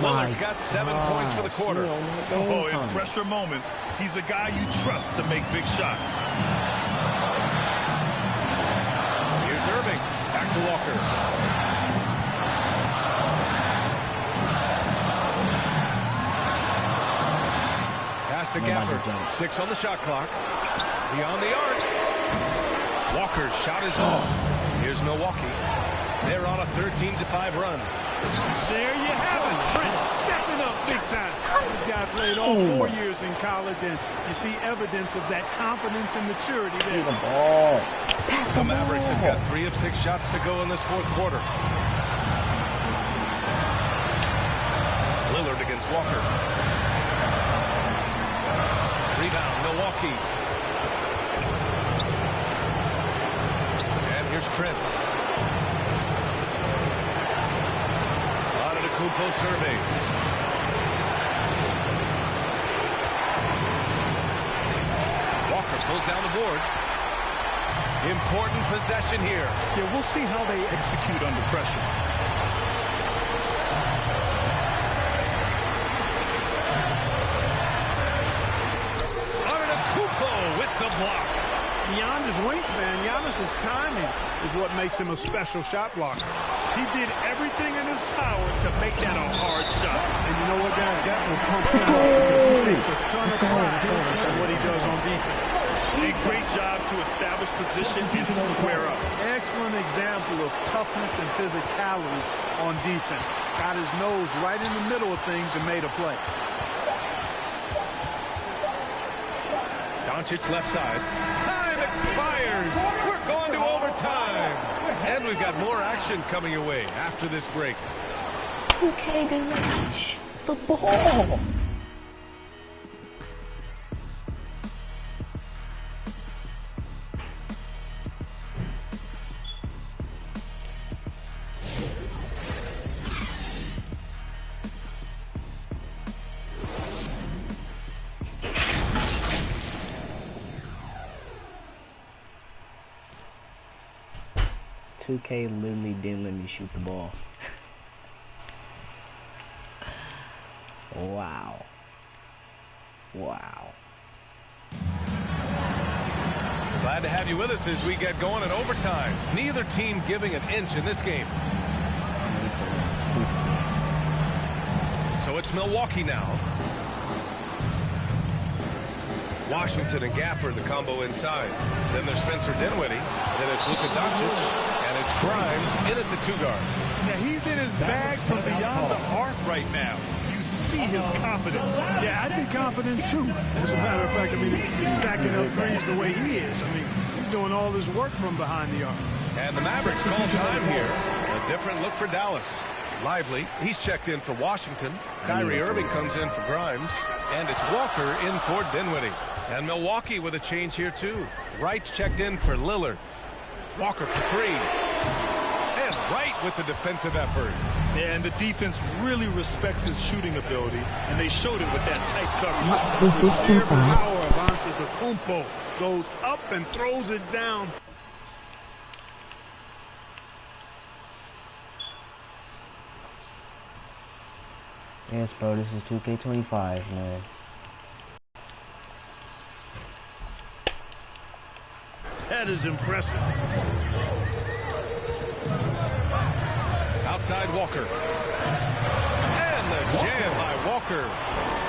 Lillard's got 7 points for the quarter. Oh, in pressure moments, he's a guy you trust to make big shots. Here's Irving. Back to Walker. To Gafford. 6 on the shot clock. Beyond the arc. Walker's shot is off. Here's Milwaukee. They're on a 13-5 run. There you have it. Prince stepping up big time. This guy played all 4 years in college, and you see evidence of that confidence and maturity there. The Mavericks have got 3 of 6 shots to go in this fourth quarter. Lillard against Walker. Rebound, Milwaukee. And here's Trent. Antetokounmpo surveys. Walker pulls down the board. Important possession here. Yeah, we'll see how they execute under pressure. block. Beyond his wingspan, Giannis's timing is what makes him a special shot blocker. He did everything in his power to make that a hard shot. And you know what, guys? That will pump him up because he takes a ton of pride in what he does on defense. A great job to establish position and square up. Excellent example of toughness and physicality on defense. Got his nose right in the middle of things and made a play. Doncic left side. Time expires. We're going to overtime. And we've got more action coming away after this break. 2K didn't let me shoot the ball. K literally didn't let me shoot the ball. Wow. Wow. Glad to have you with us as we get going in overtime. Neither team giving an inch in this game. So it's Milwaukee now. Washington and Gafford, the combo inside. Then there's Spencer Dinwiddie. Then it's Luka Doncic. And it's Grimes in at the 2-guard. Yeah, he's in his bag from beyond the arc right now. You see his confidence. Yeah, I'd be confident too. As a matter of fact, I mean, he's stacking up threes the way he is. I mean, he's doing all his work from behind the arc. And the Mavericks call time here. A different look for Dallas. Lively, he's checked in for Washington. Kyrie Irving comes in for Grimes. And it's Walker in for Dinwiddie. And Milwaukee with a change here too. Wright's checked in for Lillard. Walker for 3. And Wright with the defensive effort. Yeah, and the defense really respects his shooting ability, and they showed it with that tight coverage. The sheer power of Antetokounmpo goes up and throws it down. Yes, bro, this is 2K25, man. That is impressive. Outside Walker. And the jam by Walker.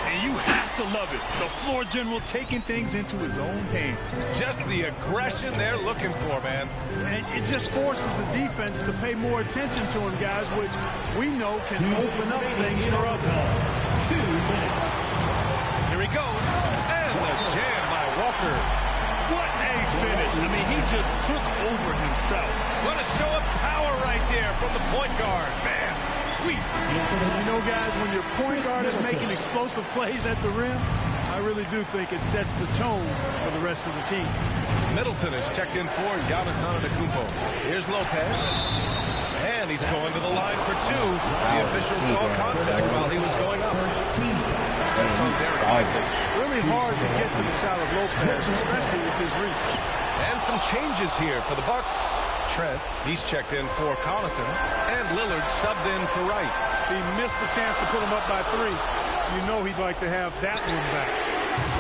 And you have to love it. The floor general taking things into his own hands. Just the aggression they're looking for, man. And it just forces the defense to pay more attention to him, guys, which we know can open up things for others. Here he goes. And the jam by Walker. What a finish. I mean, he just took over himself. What a show of power right there from the point guard. Man, sweet. You know, guys, when your point guard is making explosive plays at the rim, I really do think it sets the tone for the rest of the team. Middleton is checked in for Giannis Antetokounmpo. Here's Lopez. And he's going to the line for 2. The official saw contact while he was going up. That's on Derek Lively. Really hard to get to the shot of Lopez, especially with his reach. And some changes here for the Bucks. Trent, he's checked in for Connaughton. And Lillard subbed in for Wright. He missed the chance to put him up by 3. You know he'd like to have that one back.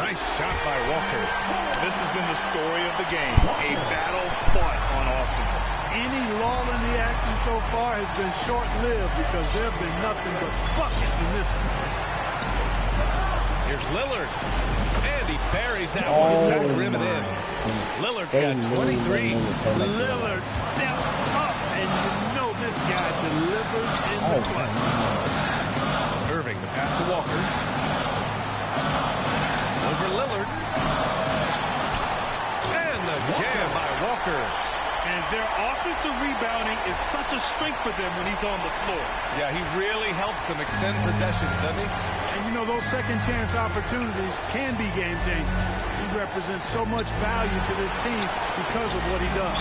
Nice shot by Walker. This has been the story of the game. A battle fought on offense. Any lull in the action so far has been short-lived because there have been nothing but buckets in this one. Here's Lillard. And he buries that one back rim and in. Lillard's got 23. Lillard steps up, and you know this guy delivers in the clutch. Irving, the pass to Walker. Over Lillard. And the jam by Walker. And their offensive rebounding is such a strength for them when he's on the floor. Yeah, he really helps them extend possessions, doesn't he? And you know, those second chance opportunities can be game changing. He represents so much value to this team because of what he does.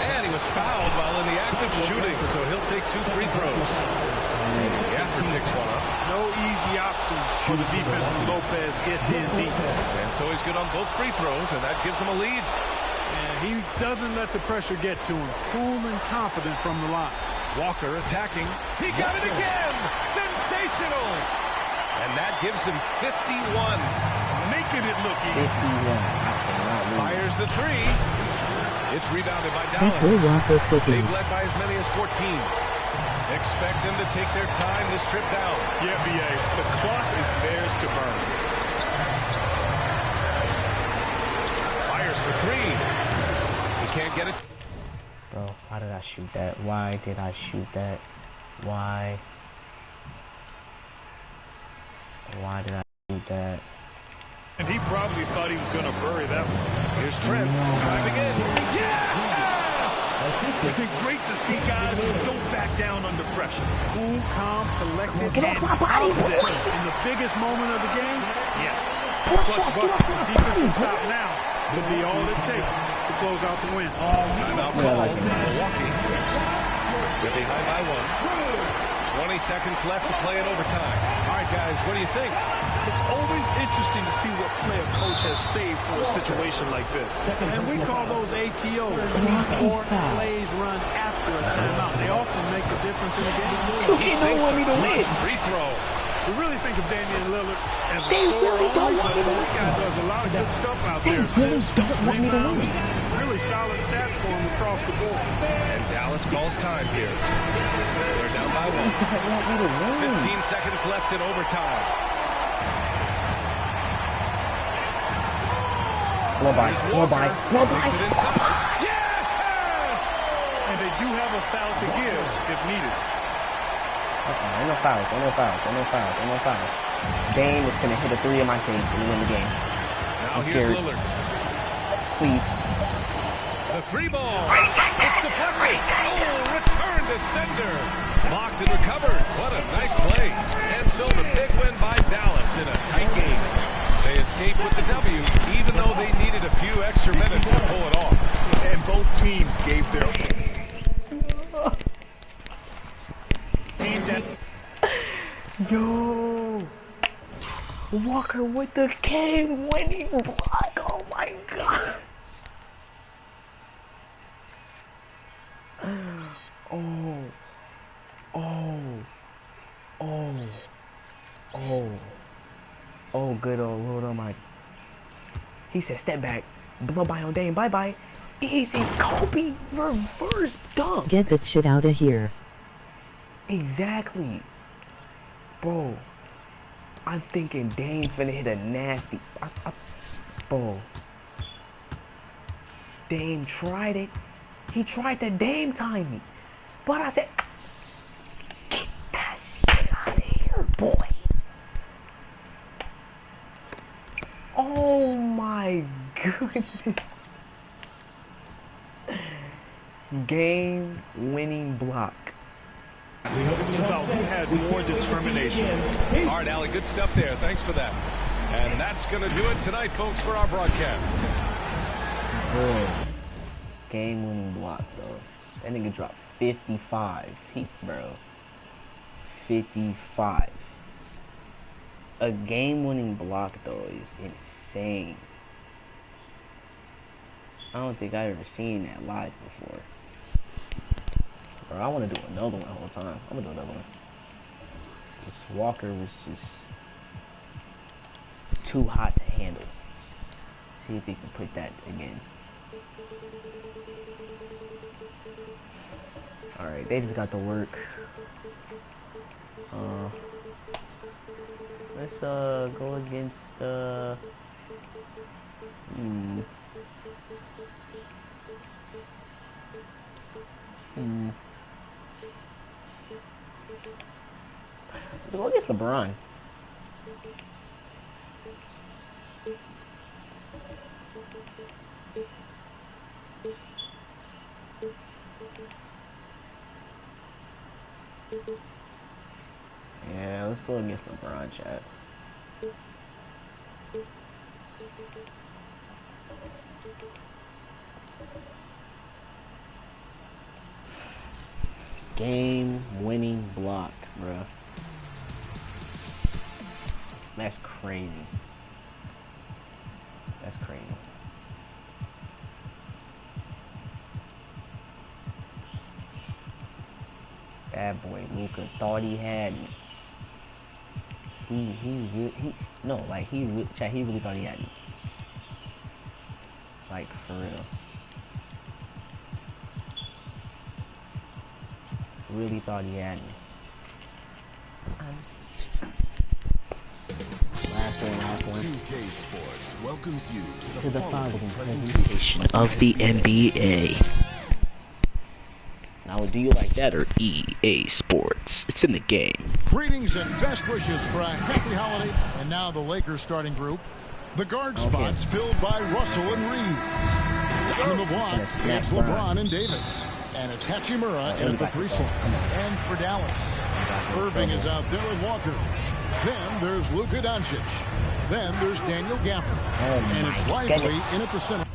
And he was fouled while in the act of shooting, so he'll take 2 free throws. Gafford picks one up. No easy options for the defense when Lopez gets in deep. And so he's good on both free throws, and that gives him a lead. And he doesn't let the pressure get to him. Cool and confident from the line. Walker attacking. He got it again! Sensational! And that gives him 51. Make making it look easy. 51. Fires the three. It's rebounded by Dallas. They've led by as many as 14. Expect them to take their time this trip down. Yeah, B.A. The clock is theirs to burn. Fires for three. He can't get it. Bro, why did I shoot that? Why did I shoot that? Why? Why did I shoot that? And he probably thought he was going to bury that one. Here's Trent driving in. Yeah! It's been great to see guys who don't back down under pressure. Cool, calm, collected, and out there in the biggest moment of the game. Yes. Clutch bucket. The defensive stop now could be all it takes to close out the win. Timeout call. Milwaukee. They're behind by one. 20 seconds left to play in overtime. All right, guys, what do you think? It's always interesting to see what play a coach has saved for a situation like this. And we call those ATOs, or plays run after a timeout. They often make the difference in the game. He sinks the clutch free throw. We really think of Damian Lillard as a scorer only, but this guy does a lot of good stuff out there. Assists, rebounds, really solid stats for him across the board. And Dallas calls time here. They're down by one. 15 seconds left in overtime. Blow by. Takes it inside. Yes! And they do have a foul to give if needed. Ain't no fouls. Dame is gonna hit a three in my face and win the game. Now I'm here's scared. Lillard. Please. The three ball. It's deflected. Oh, return to sender. Blocked and recovered. What a nice play. And so the big win by Dallas in a tight game. They escaped with the W, even though they needed a few extra minutes to pull it off. And both teams gave their Yo, Walker with the game-winning block. Oh my god. Oh, good old Lord Almighty. He said, step back, blow by on Dame, bye-bye. Easy, Kobe, reverse dunk. Get that shit out of here. Exactly. Bro, I'm thinking Dame finna hit a nasty. Bro. Dame tried it. He tried to Dame time me. But I said, get that shit out of here, boy. Oh my goodness. Game-winning block. It's about who had more determination. All right, Allie, good stuff there. Thanks for that. And that's going to do it tonight, folks, for our broadcast. Good. Game-winning block, though. That nigga dropped 55. Bro. 55. A game-winning block, though, is insane. I don't think I've ever seen that live before. Bro, I want to do another one the whole time. I'm going to do another one. This Walker was just too hot to handle. See if he can put that again. Alright, they just got to work. Let's go against let's go against LeBron. Yeah, let's go against LeBron, chat. Game-winning block, bro. That's crazy. That's crazy. That boy Luka thought he had me. No, like he really thought he had me. Like for real. Really thought he had me. Last one. 2K Sports welcomes you to the following presentation of the NBA. Now, do you like that or EA Sports? It's in the game. Greetings and best wishes for a happy holiday. And now the Lakers starting group. The guard spots filled by Russell and Reeves. Down in the block, it's LeBron and Davis. And it's Hachimura in at the 3 slot. And for Dallas, Irving is out there with Walker. Then there's Luka Doncic. Then there's Daniel Gafford. And it's Lively in at the center.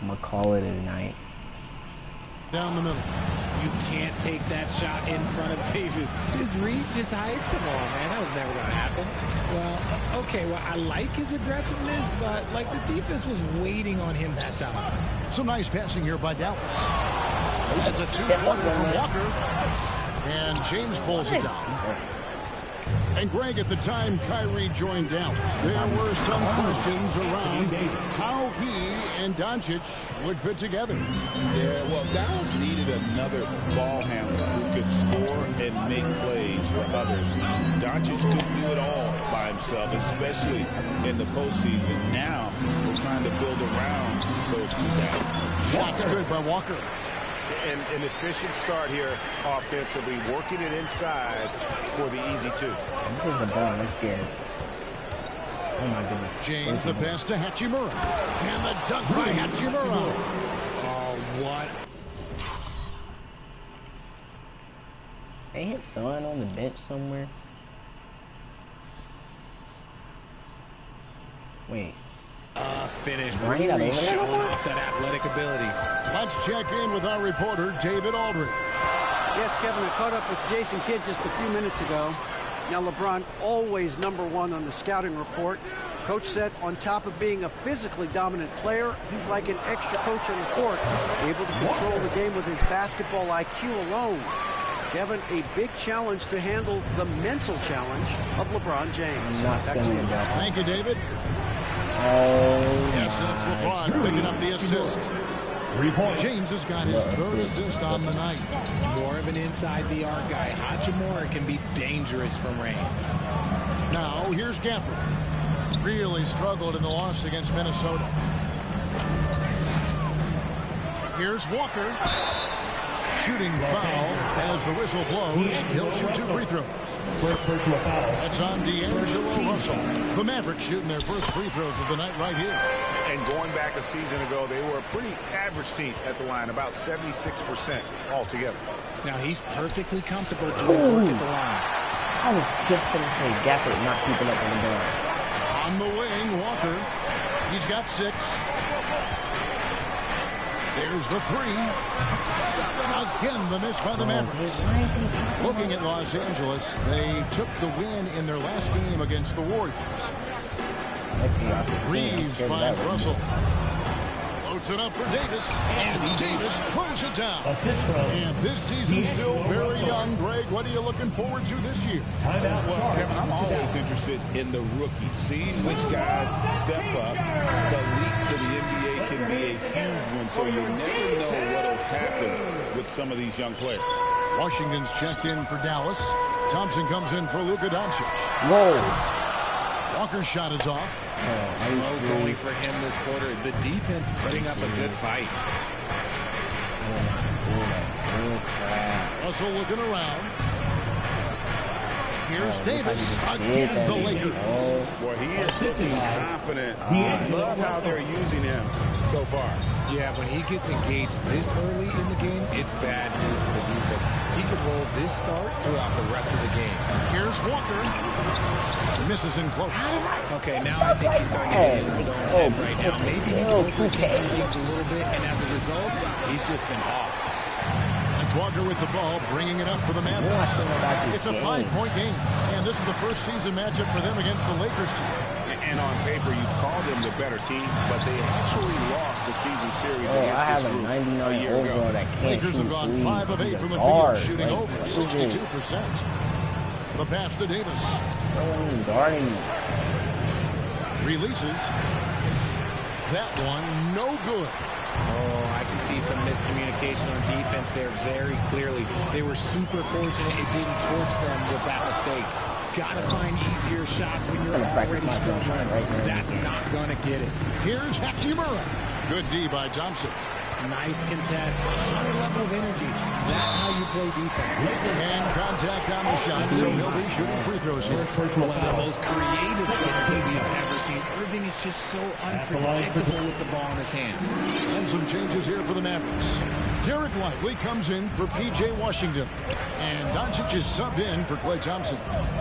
I'm gonna call it a night. Down the middle. You can't take that shot in front of Davis. His reach is height. Come on, man. That was never going to happen. Well, okay, well, I like his aggressiveness, but, like, the defense was waiting on him that time. Some nice passing here by Dallas. That's a 2-pointer from Walker. And James pulls it down. And Greg, at the time Kyrie joined Dallas, there were some questions around how he and Doncic would fit together. Yeah, well, Dallas needed another ball handler who could score and make plays for others. Doncic couldn't do it all by himself, especially in the postseason. Now we're trying to build around those two guys. Shots good by Walker. And an efficient start here offensively, working it inside for the easy 2. This is the ball. I'm scared. Oh my goodness. James the pass to Hachimura. And the dunk by Hachimura. Oh, what? Ain't his son on the bench somewhere? Wait. Finish. Really showing off that athletic ability. Let's check in with our reporter, David Aldridge. Yes, Kevin, I caught up with Jason Kidd just a few minutes ago. Now, LeBron, always #1 on the scouting report. Coach said on top of being a physically dominant player, he's like an extra coach on the court, able to control the game with his basketball IQ alone. Kevin, a big challenge to handle the mental challenge of LeBron James. Back to you. Thank you, David. Yes, and it's LeBron picking up the assist. James has got his 3rd assist on the night. More of an inside the arc guy. Hachimura can be dangerous from range. Now, here's Gafford. Really struggled in the loss against Minnesota. Here's Walker. Shooting foul as the whistle blows. He'll shoot 2 free throws. First personal foul. That's on D'Angelo Russell. The Mavericks shooting their first free throws of the night right here. And going back a season ago, they were a pretty average team at the line, about 76% altogether. Now he's perfectly comfortable doing work at the line. I was just going to say Gafford not keeping up on the ball. On the wing, Walker. He's got 6. There's the 3. Again, the miss by the Mavericks. Looking at Los Angeles, they took the win in their last game against the Warriors. Reeves finds Russell. Loads it up for Davis. And Davis throws it down. And this season's still very young. Greg, what are you looking forward to this year? Well, Kevin, I'm always interested in the rookies, seeing which guys step up. The leap to the NBA can be a huge one, so you never know what will happen with some of these young players. Washington's checked in for Dallas. Thompson comes in for Luka Doncic. Whoa. Walker's shot is off. Slow going for him this quarter. The defense putting up a good fight. Russell looking around. Here's Davis. Again, the Lakers. Boy, he is looking confident. I love how they're using him so far. Yeah, when he gets engaged this early in the game, it's bad news for the defense. He could roll this start throughout the rest of the game. Here's Walker. Misses in close. Okay, now I think he's starting to get in his own head right now. Maybe he's overthinking things a little bit, and as a result, he's just been off. It's Walker with the ball, bringing it up for the Mavericks. It's a 5-point game, and this is the first season matchup for them against the Lakers team. And on paper, you call them the better team, but they actually lost the season series against this group a year ago. Lakers have gone 5 of 8 from the field, shooting over 62%. The pass to Davis. Releases. That one, no good. Oh, I can see some miscommunication on defense there very clearly. They were super fortunate it didn't torch them with that mistake. Gotta find easier shots when you're already struggling. That's not gonna get it. Here's Hachimura. Good D by Thompson. Nice contest, high level of energy. That's how you play defense. And contact on the shot, so he'll be shooting free throws here. One of the most creative players that we've ever seen. Irving is just so unpredictable with the ball in his hands. And some changes here for the Mavericks. Derek Lively comes in for P.J. Washington. And Doncic is subbed in for Klay Thompson.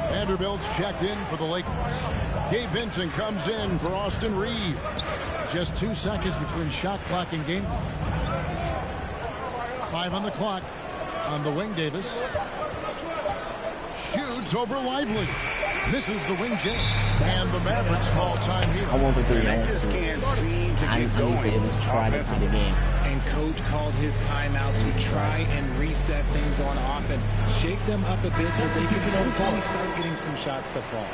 Vanderbilt's checked in for the Lakers. Gabe Vincent comes in for Austin Reeves. Just 2 seconds between shot clock and game clock. 5 on the clock. On the wing, Davis. Shoots over Lively. Misses the wing jam. And the Mavericks call time here. I want the 3. They just can't seem to get going. It was try to the game. And coach called his timeout to try and reset things on offense. Shake them up a bit so they can hopefully start getting some shots to fall.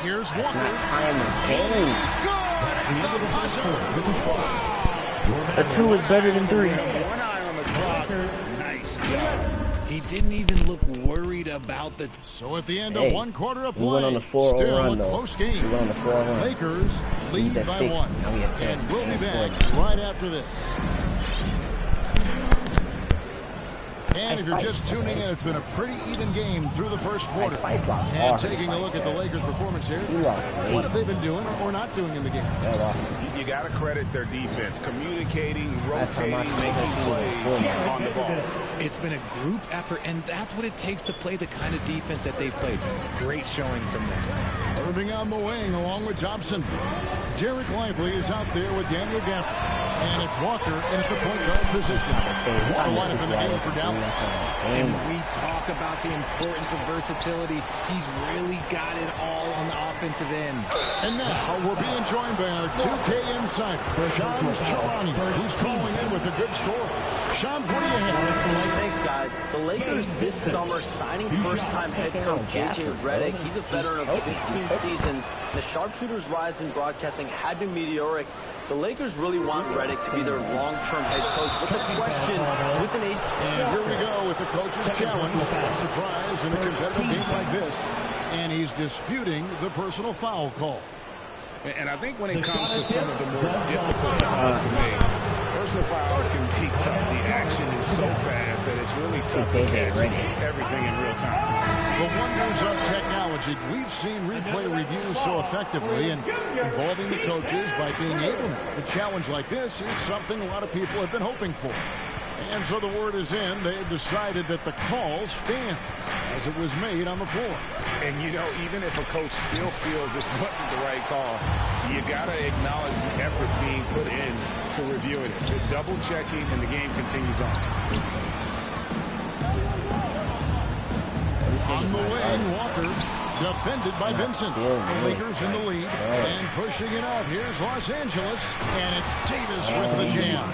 Here's Walker. A 2 is better than 3. 1 eye on the clock. Nice job. He didn't even look worried about the... So at the end of 1 quarter of play, we went on a 4-0 still run, a though. close game. We went on a 4-0 run. Lakers lead by 6. 1. Now we have 10. And we'll be back right after this. And if you're just tuning in, it's been a pretty even game through the first quarter. And taking a look at the Lakers' performance here, what have they been doing or not doing in the game? You got to credit their defense, communicating, rotating, making plays on the ball. It's been a group effort, and that's what it takes to play the kind of defense that they've played. Great showing from them. Irving on the wing along with Thompson. Derek Lively is out there with Daniel Gafford. And it's Walker in at the point guard position. It's the lineup in the game for Dallas. And we talk about the importance of versatility. He's really got it all on the offensive end. And now we're being joined by our 2K insider, Shams Charania, who's calling in with a good story. Shams, what do you have? Thanks, guys. The Lakers this summer signing first-time head coach J.J. Redick. He's a veteran of 15 seasons. The sharpshooters' rise in broadcasting had been meteoric. The Lakers really want Redick to be their long-term head coach. But the question with an age... And here we go with the coach's challenge. Surprise in a competitive game like this. And he's disputing the personal foul call. And I think when it comes to some of the more difficult calls to make, personal fouls can be tough. The action is so fast that it's really tough to catch everything in real time. The wonders of technology. We've seen replay reviews so effectively and involving the coaches by being able to. A challenge like this is something a lot of people have been hoping for. And so the word is in. They've decided that the call stands as it was made on the floor. And, you know, even if a coach still feels this wasn't the right call, you got to acknowledge the effort being put in to reviewing it. The double checking, and the game continues on. On the wing, Walker, defended by Vincent. The Lakers in the lead, and pushing it up. Here's Los Angeles, and it's Davis with the jam.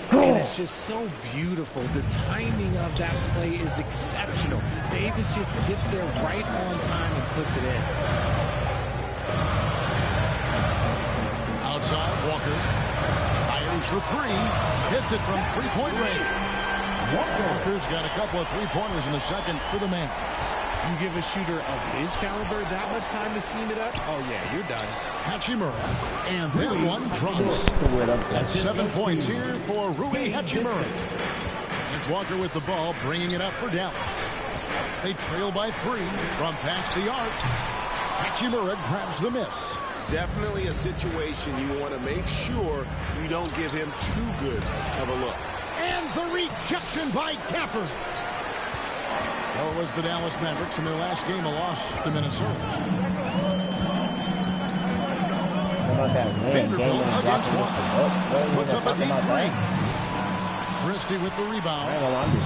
And it's just so beautiful. The timing of that play is exceptional. Davis just gets there right on time and puts it in. Outside, Walker fires for 3, hits it from three-point range. Walker's got a couple of three-pointers in the second for the man. You give a shooter of his caliber that much time to seam it up? Oh, yeah, you're done. Hachimura. And that one drops. That's 7 points here for Rui Hachimura. It's Walker with the ball, bringing it up for Dallas. They trail by 3 from past the arc. Hachimura grabs the miss. Definitely a situation you want to make sure you don't give him too good of a look. And the rejection by Gafford. Well, it was the Dallas Mavericks in their last game, a loss to Minnesota. Vanderbilt against Walker. Puts up a deep 3. Christie with the rebound.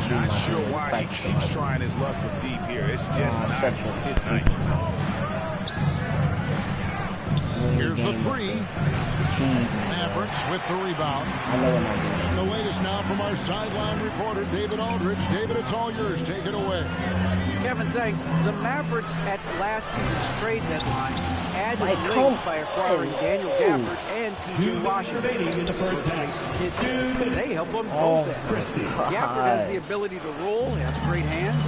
Not sure why he keeps trying his luck from deep here. It's just not his night. Here's the three. Mavericks with the rebound. And the latest now from our sideline reporter, David Aldridge. David, it's all yours. Take it away. Kevin, thanks. The Mavericks at last season's trade deadline added length by acquiring Daniel Gafford and P.J. Washington. They help on both ends. Gafford has the ability to roll, has great hands.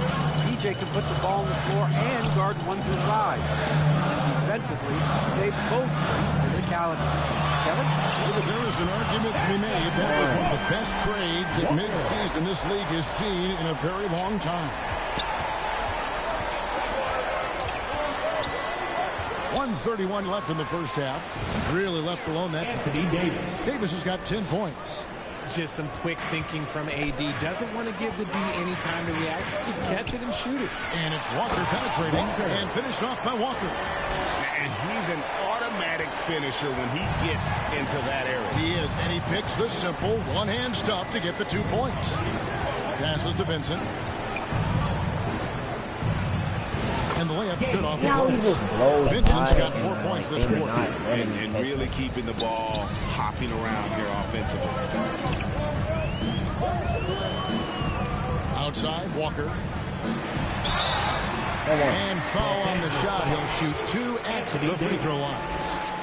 P.J. can put the ball on the floor and guard 1 through 5. And defensively, they both bring physicality. Kevin? There is an argument to be made that was one of the best trades at midseason this league has seen in a very long time. 1:31 left in the first half. Really left alone that time. Davis has got 10 points. Just some quick thinking from AD. Doesn't want to give the D any time to react. Just catch it and shoot it. And it's Walker penetrating and finished off by Walker. And he's an automatic finisher when he gets into that area. He is, and he picks the simple one-hand stuff to get the 2 points. Passes to Vincent. And the layup's good off the glass. Vincent's got 4 points this quarter. And really keeping the ball hopping around here offensively. Outside, Walker. And foul on the shot. He'll shoot 2 at the free throw line.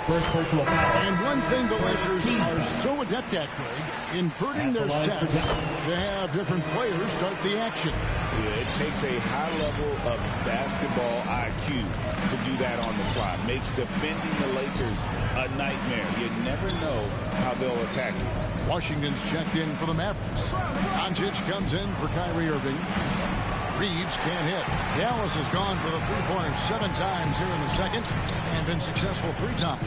First personal foul. And one thing the Lakers are so adept at, Greg, inverting their sets to have different players start the action. Yeah, it takes a high level of basketball IQ to do that on the fly. Makes defending the Lakers a nightmare. You never know how they'll attack you. Washington's checked in for the Mavericks. Doncic comes in for Kyrie Irving. Reeves can't hit. Dallas has gone for the three-pointer 7 times here in the second and been successful 3 times.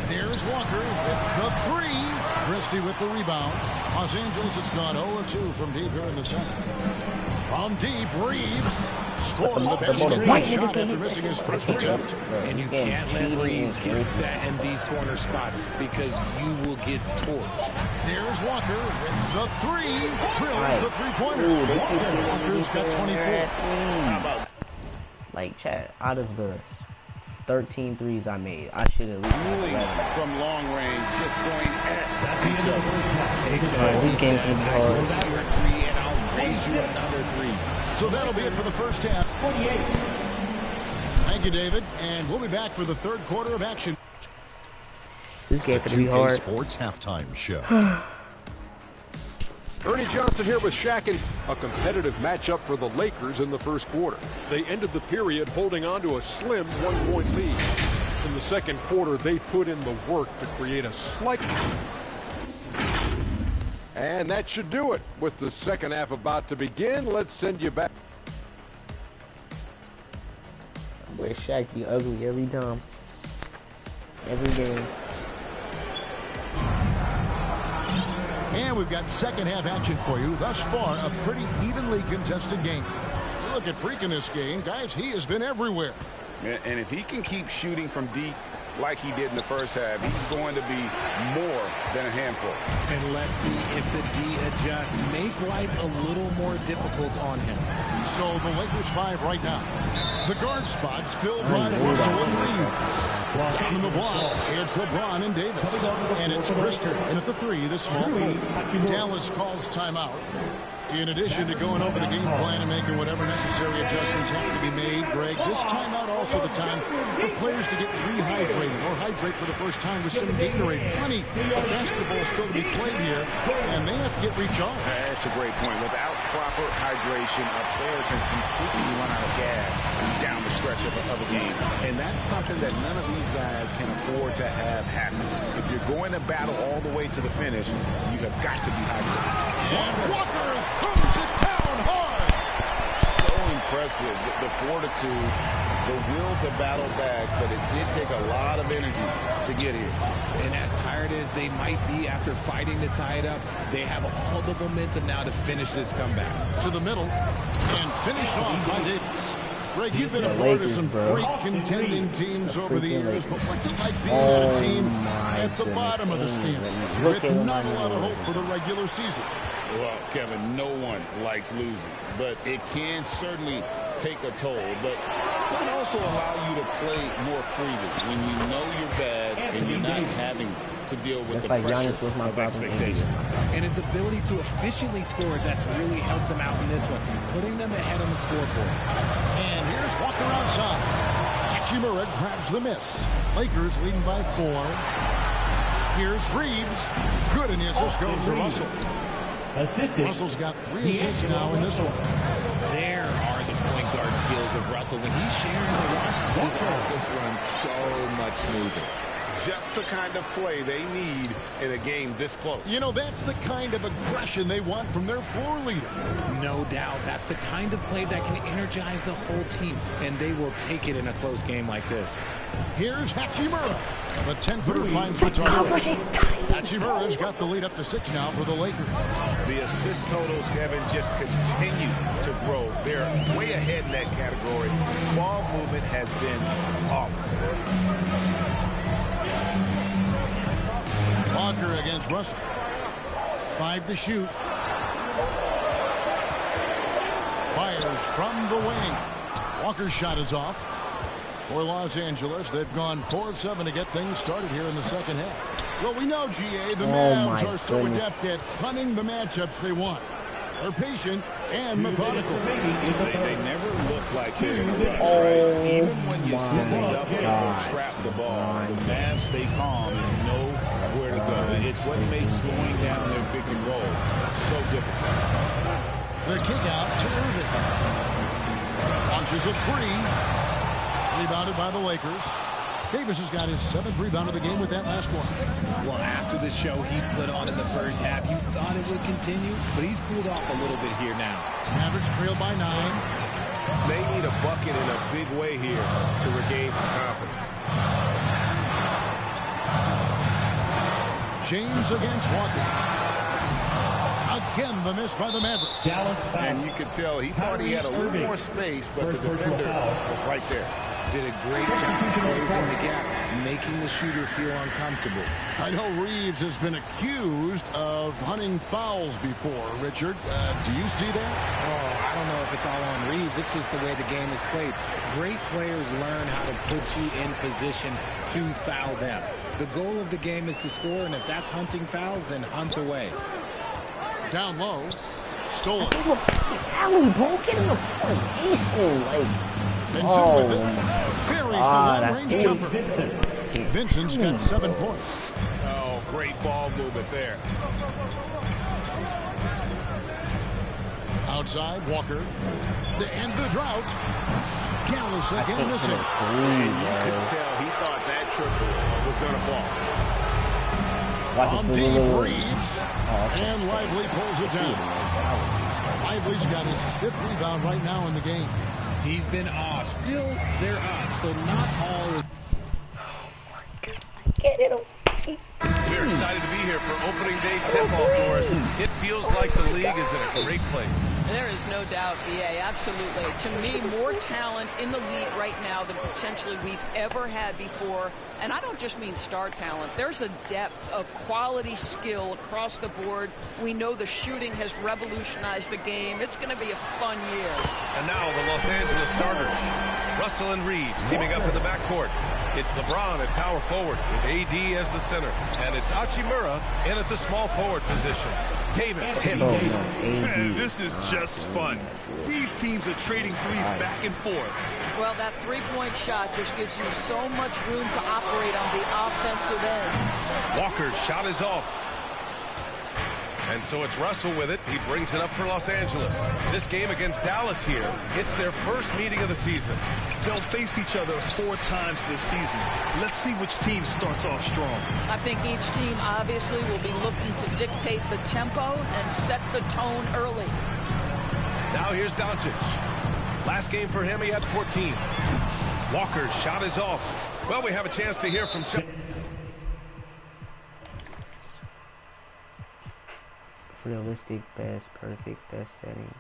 There's Walker with the 3. Christie with the rebound. Los Angeles has gone 0-2 from deep here in the second. From deep, Reeves scored the basket shot after missing his first attempt. And you can't let Reeves get set in these corner spots because you will get torched. There's Walker with the 3. Drills the three-pointer. Walker's got 24. How about, like, Chad, out of the 13 threes I made, I should have moving from long range, just going at each other. This game is hard. And I'll raise you another 3. So that'll be it for the first half. Thank you, David. And we'll be back for the third quarter of action. This game could be hard. Sports halftime show. Ernie Johnson here with Shaq, and a competitive matchup for the Lakers in the first quarter. They ended the period holding on to a slim 1-point lead. In the second quarter, they put in the work to create a slight. And that should do it. With the second half about to begin, let's send you back. Boy, Shaq be ugly every time. Every game. And we've got second half action for you. Thus far, a pretty evenly contested game. You look at Freak in this game, guys, he has been everywhere. And if he can keep shooting from deep like he did in the first half, he's going to be more than a handful. And let's see if the D adjusts, make life a little more difficult on him. So the Lakers 5 right now. The guard spot's filled by Russell and Reeves. From the block, it's LeBron and Davis. And it's Christie. And at the 3, the small forward. Dallas calls timeout. In addition to going over the game plan and making whatever necessary adjustments have to be made, Greg, this timeout also the time for players to get rehydrated or hydrate for the first time with some Gatorade. Plenty of basketball still to be played here, and they have to get recharged. That's a great point. Without proper hydration, a player can completely run out of gas down the stretch of a game. And that's something that none of these guys can afford to have happen. If you're going to battle all the way to the finish, you have got to be hydrated. And Walker throws it down hard. So impressive, the fortitude, the will to battle back, but it did take a lot of energy to get here. And as tired as they might be after fighting to tie it up, they have all the momentum now to finish this comeback. To the middle, and finished off by Davis. Greg, you've been a part of some great contending teams over the years, but what's it like being on a team at the bottom of the standings with not a lot of hope for the regular season? Well, Kevin, no one likes losing, but it can certainly take a toll. But It can also allow you to play more freely when you know you're bad and you're not having to deal with the pressure of expectations. And his ability to efficiently score, that's really helped him out in this one, putting them ahead on the scoreboard. And here's Walker outside. Hachimura grabs the miss. Lakers leading by 4. Here's Reeves. Good, and the assist goes to Russell. Russell's got 3 assists now in this one. There are the point guard skills of Russell. When he's sharing the rock, his offense runs so much smoother. Just the kind of play they need in a game this close. You know, that's the kind of aggression they want from their floor leader. No doubt. That's the kind of play that can energize the whole team, and they will take it in a close game like this. Here's Hachimura. The 10-footer finds the target. Hachimura's got the lead up to 6 now for the Lakers. The assist totals, Kevin, just continue to grow. They're way ahead in that category. Ball movement has been flawless. Walker against Russell. 5 to shoot. Fires from the wing. Walker's shot is off. For Los Angeles, they've gone 4 of 7 to get things started here in the second half. Well, we know, GA, the Mavs are so adept at hunting the matchups they want. They're patient and methodical. They never look like they're in a rush, right? Even when you send the double or trap the ball, the Mavs stay calm and know where to go. And it's what makes slowing down their pick and roll so difficult. The kick out to Irving. Launches a 3. Rebounded by the Lakers. Davis has got his 7th rebound of the game with that last one. Well, after the show he put on in the first half, you thought it would continue, but he's cooled off a little bit here now. Mavericks trail by 9. They need a bucket in a big way here to regain some confidence. James against Walker. Again, the miss by the Mavericks. And you could tell he thought he had a little more space, but the defender was right there. Did a great job closing the gap, making the shooter feel uncomfortable. I know Reeves has been accused of hunting fouls before, Richard. Do you see that? Oh, I don't know if it's all on Reeves. It's just the way the game is played. Great players learn how to put you in position to foul them. The goal of the game is to score, and if that's hunting fouls, then hunt away. Down low. Stolen. Alley ball, get in the formation. Vincent with it. Buries the long-range jumper. Vincent's got 7 points. Oh, great ball movement there. Outside, Walker. To end the drought. Gallus again missing. And you could tell he thought that triple was going to fall. On deep, Reeves. And Lively pulls it down. Lively's got his 5th rebound right now in the game. He's been off. Still, they're up, so not all is... Get it. We're excited to be here for opening day tip-off, Doris. It feels like the league is in a great place. There is no doubt, BA, absolutely. To me, more talent in the league right now than potentially we've ever had before. And I don't just mean star talent. There's a depth of quality skill across the board. We know the shooting has revolutionized the game. It's going to be a fun year. And now the Los Angeles starters. Russell and Reeves teaming up in the backcourt. It's LeBron at power forward with AD as the center. And it's Hachimura in at the small forward position. Davis hits. Man, this is just fun. These teams are trading threes back and forth. Well, that three-point shot just gives you so much room to operate on the offensive end. Walker's shot is off. And so it's Russell with it. He brings it up for Los Angeles. This game against Dallas here, it's their first meeting of the season. They'll face each other 4 times this season. Let's see which team starts off strong. I think each team obviously will be looking to dictate the tempo and set the tone early. Now here's Doncic. Last game for him, he had 14. Walker's shot is off. Well, we have a chance to hear from... Realistic, best, perfect, best settings.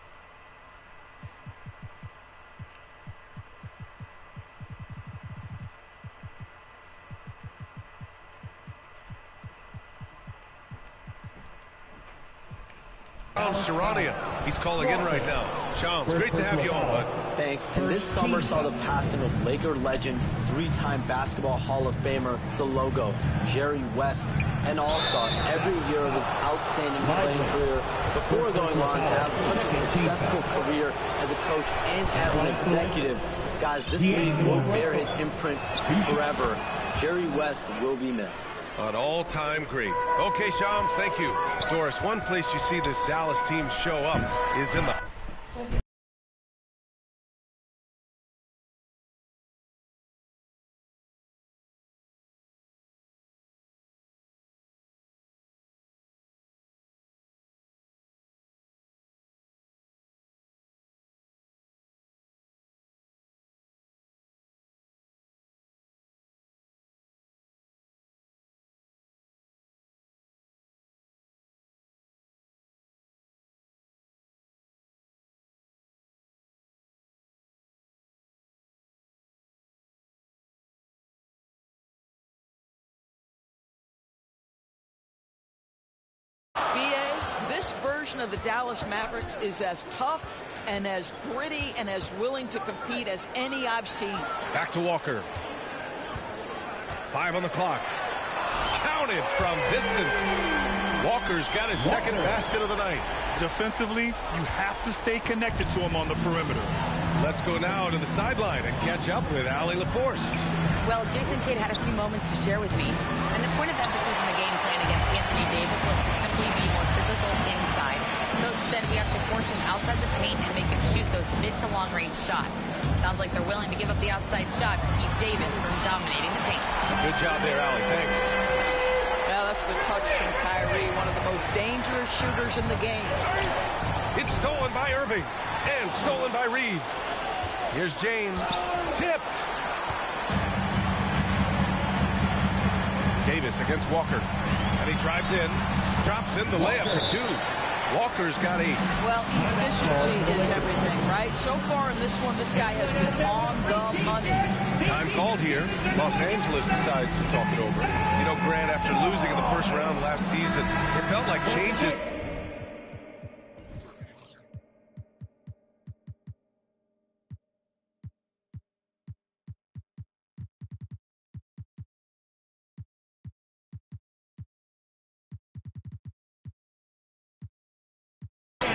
Shams Charania, he's calling in right now. Shams, great to have you on, bud. Thanks. And this summer saw the passing of Laker legend, three-time Basketball Hall of Famer, the logo, Jerry West, an all-star every year of his outstanding playing career before going on to have such a successful career as a coach and as an executive. Guys, this league will bear his imprint forever. Jerry West will be missed. An all-time great. Okay, Shams, thank you. Doris, one place you see this Dallas team show up is in the... BA, this version of the Dallas Mavericks is as tough and as gritty and as willing to compete as any I've seen. Back to Walker. 5 on the clock. Counted from distance. Walker's got his second basket of the night. Defensively, you have to stay connected to him on the perimeter. Let's go now to the sideline and catch up with Allie LaForce. Well, Jason Kidd had a few moments to share with me, and the point of emphasis in the game plan against Anthony Davis was to simply be more physical inside. Coach said we have to force him outside the paint and make him shoot those mid to long range shots. Sounds like they're willing to give up the outside shot to keep Davis from dominating the paint. Good job there, Allie. Thanks. Now that's the touch from Kyrie, one of the most dangerous shooters in the game. It's stolen by Irving and stolen by Reeves. Here's James. Tipped. Davis against Walker. And he drives in. Drops in the layup for 2. Walker's got 8. Well, efficiency is everything, right? So far in this one, this guy has been on the money. Time called here. Los Angeles decides to talk it over. You know, Grant, after losing in the first round last season, it felt like changes.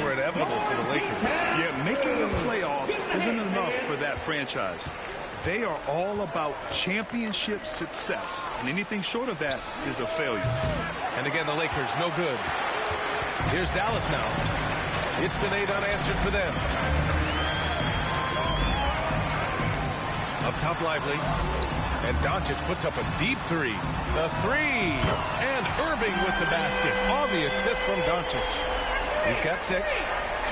Were inevitable for the Lakers. Yeah, making the playoffs isn't enough for that franchise. They are all about championship success, and anything short of that is a failure. And again, the Lakers, no good. Here's Dallas now. It's been 8 unanswered for them. Up top, Lively. And Doncic puts up a deep 3. The 3. And Irving with the basket on the assist from Doncic. He's got 6.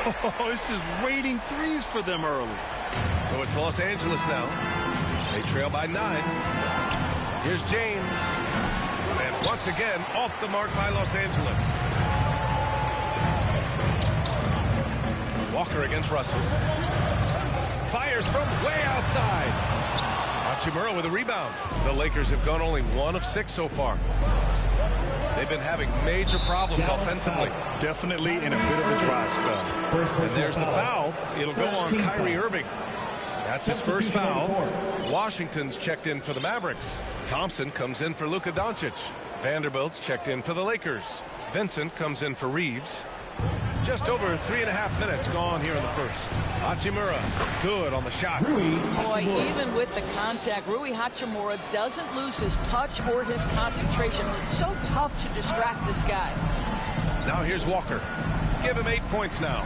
Oh, it's just waiting threes for them early. So it's Los Angeles now. They trail by 9. Here's James. And once again, off the mark by Los Angeles. Walker against Russell. Fires from way outside. Hachimura with a rebound. The Lakers have gone only 1 of 6 so far. They've been having major problems offensively. Definitely in a bit of a dry spell. And there's the foul. It'll go on Kyrie Irving. That's his first foul. Washington's checked in for the Mavericks. Thompson comes in for Luka Doncic. Vanderbilt's checked in for the Lakers. Vincent comes in for Reeves. Just over 3.5 minutes gone here in the first. Hachimura, good on the shot. Boy, even with the contact, Rui Hachimura doesn't lose his touch or his concentration. So tough to distract this guy. Now here's Walker. Give him 8 points now.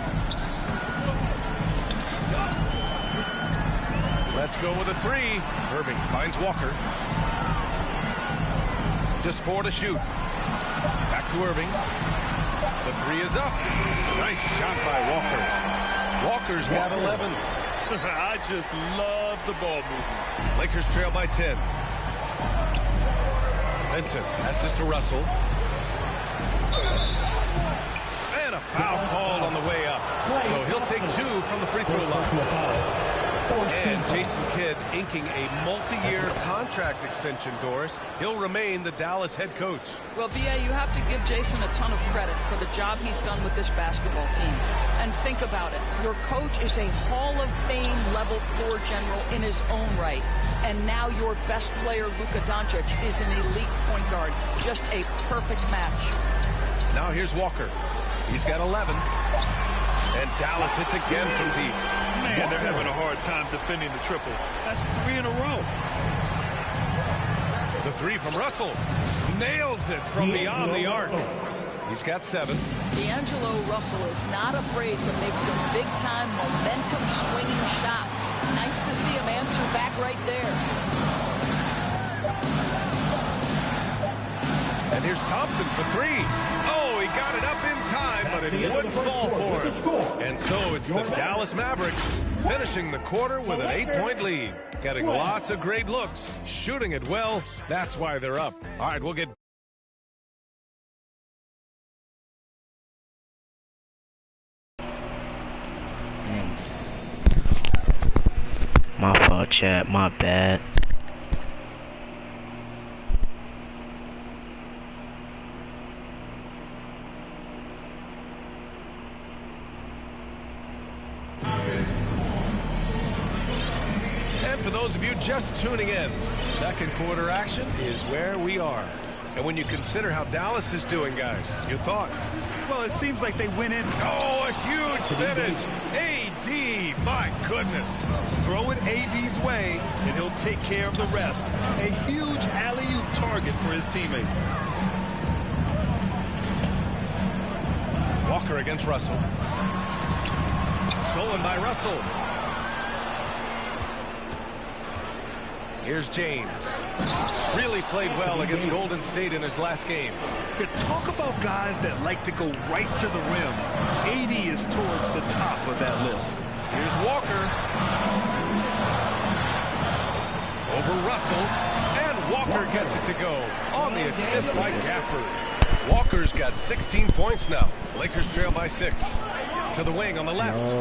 Let's go with a 3. Irving finds Walker. Just 4 to shoot. Back to Irving. The 3 is up. Nice shot by Walker. Walker's got 11. I just love the ball movement. Lakers trail by 10. Vincent passes to Russell. And a foul called on the way up. So he'll take 2 from the free throw line. And Jason Kidd inking a multi-year contract extension, Doris. He'll remain the Dallas head coach. Well, B.A., you have to give Jason a ton of credit for the job he's done with this basketball team. And think about it. Your coach is a Hall of Fame level floor general in his own right. And now your best player, Luka Doncic, is an elite point guard. Just a perfect match. Now here's Walker. He's got 11. And Dallas hits again from deep. Man, they're having a hard time defending the triple. That's 3 in a row. The three from Russell. Nails it from beyond the arc. He's got 7. D'Angelo Russell is not afraid to make some big-time momentum-swinging shots. Nice to see him answer back right there. And here's Thompson for 3. Oh, he got it up in time, but it wouldn't fall for him. And so it's the Dallas Mavericks finishing the quarter with an 8-point lead. Getting lots of great looks, shooting it well. That's why they're up. All right, we'll get... My fault, chat. My bad. And for those of you just tuning in, second quarter action is where we are. And when you consider how Dallas is doing, guys, your thoughts? Well, it seems like they went in. Oh, a huge finish. AD, my goodness. Throw it AD's way, and he'll take care of the rest. A huge alley-oop target for his teammates. Walker against Russell. Stolen by Russell. Here's James. Really played well against Golden State in his last game. You talk about guys that like to go right to the rim. AD is towards the top of that list. Here's Walker. Over Russell. And Walker gets it to go on the assist by Gafford. Walker's got 16 points now. Lakers trail by 6. To the wing on the left.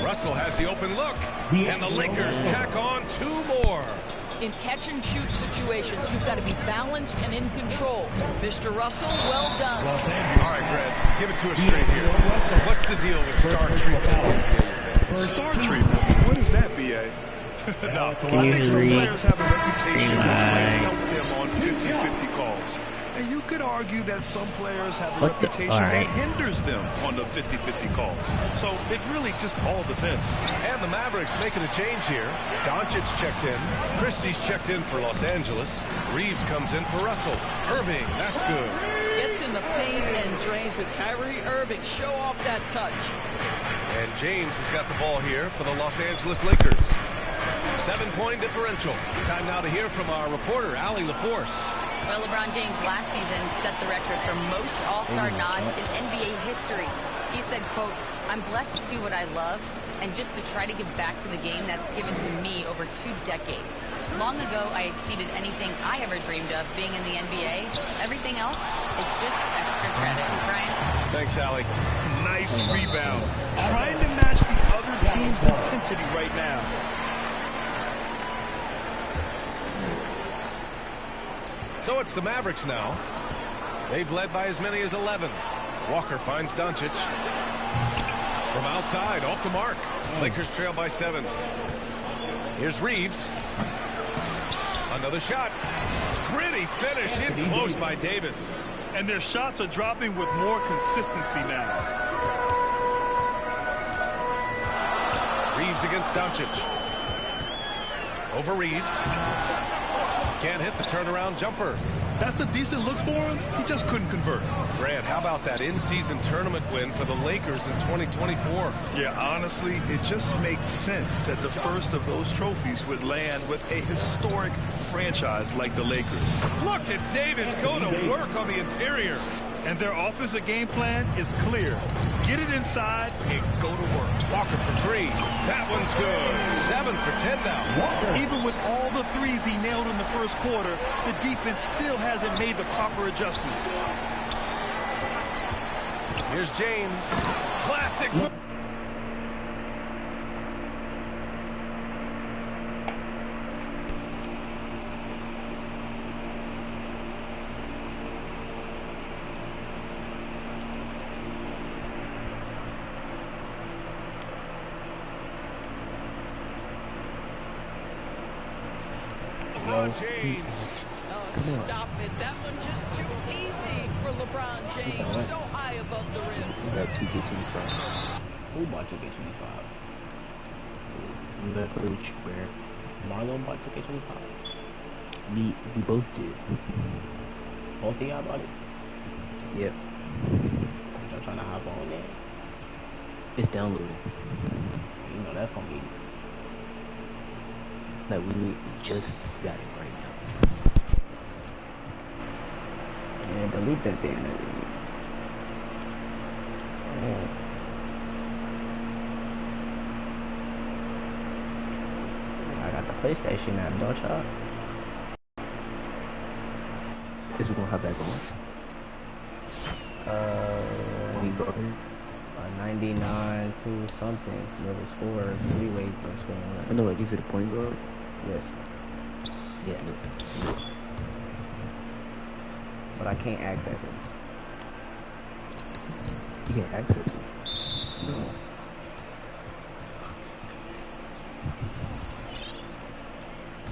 Russell has the open look. And the Lakers tack on 2 more. In catch-and-shoot situations, you've got to be balanced and in control. Mr. Russell, well done. All right, Greg, give it to us straight here. What's the deal with star treatment? Star treatment? What is that, B.A.? No, I think some players have a reputation of trying to help them on 50-50 calls. And you could argue that some players have a reputation that hinders them on the 50-50 calls. So it really just all depends. And the Mavericks making a change here. Doncic checked in. Christie's checked in for Los Angeles. Reeves comes in for Russell. Irving, that's good. Gets in the paint and drains it. Kyrie Irving, show off that touch. And James has got the ball here for the Los Angeles Lakers. 7-point differential. Time now to hear from our reporter, Allie LaForce. Well, LeBron James last season set the record for most All-Star nods in NBA history. He said, quote, "I'm blessed to do what I love and just to try to give back to the game that's given to me over 2 decades. Long ago, I exceeded anything I ever dreamed of being in the NBA. Everything else is just extra credit." Brian? Thanks, Allie. Nice rebound. Trying to match the other team's intensity right now. So it's the Mavericks now. They've led by as many as 11. Walker finds Doncic. From outside, off the mark. Lakers trail by 7. Here's Reeves. Another shot. Gritty finish in close by Davis. And their shots are dropping with more consistency now. Reeves against Doncic. Over Reeves. Can't hit the turnaround jumper. That's a decent look for him. He just couldn't convert. Grant, how about that in-season tournament win for the Lakers in 2024? Yeah, honestly, it just makes sense that the first of those trophies would land with a historic franchise like the Lakers. Look at Davis go to work on the interior. And their offensive game plan is clear. Get it inside and go to work. Walker for 3. That one's good. 7 for 10 now. Even with all the threes he nailed in the first quarter, the defense still hasn't made the proper adjustments. Here's James. Classic. LeBron James. Oh, stop it. That one's just too easy for LeBron James. So high above the rim. You got 2K25. Who bought 2K25? We gotta play with you, man. Marlon bought 2K25? We both did. Both of y'all bought it? Yep. Y'all trying to hop on there? It's downloaded. You know that's gonna be... Like, we just got it right now. Man, delete that thing. I got the PlayStation app, don't y'all? Is we gonna have that going? 99 to something. Whoever scored, we wait for scoring. I know, like, is it a point guard? Yes. Yeah, no. But I can't access it. You can't access it? No.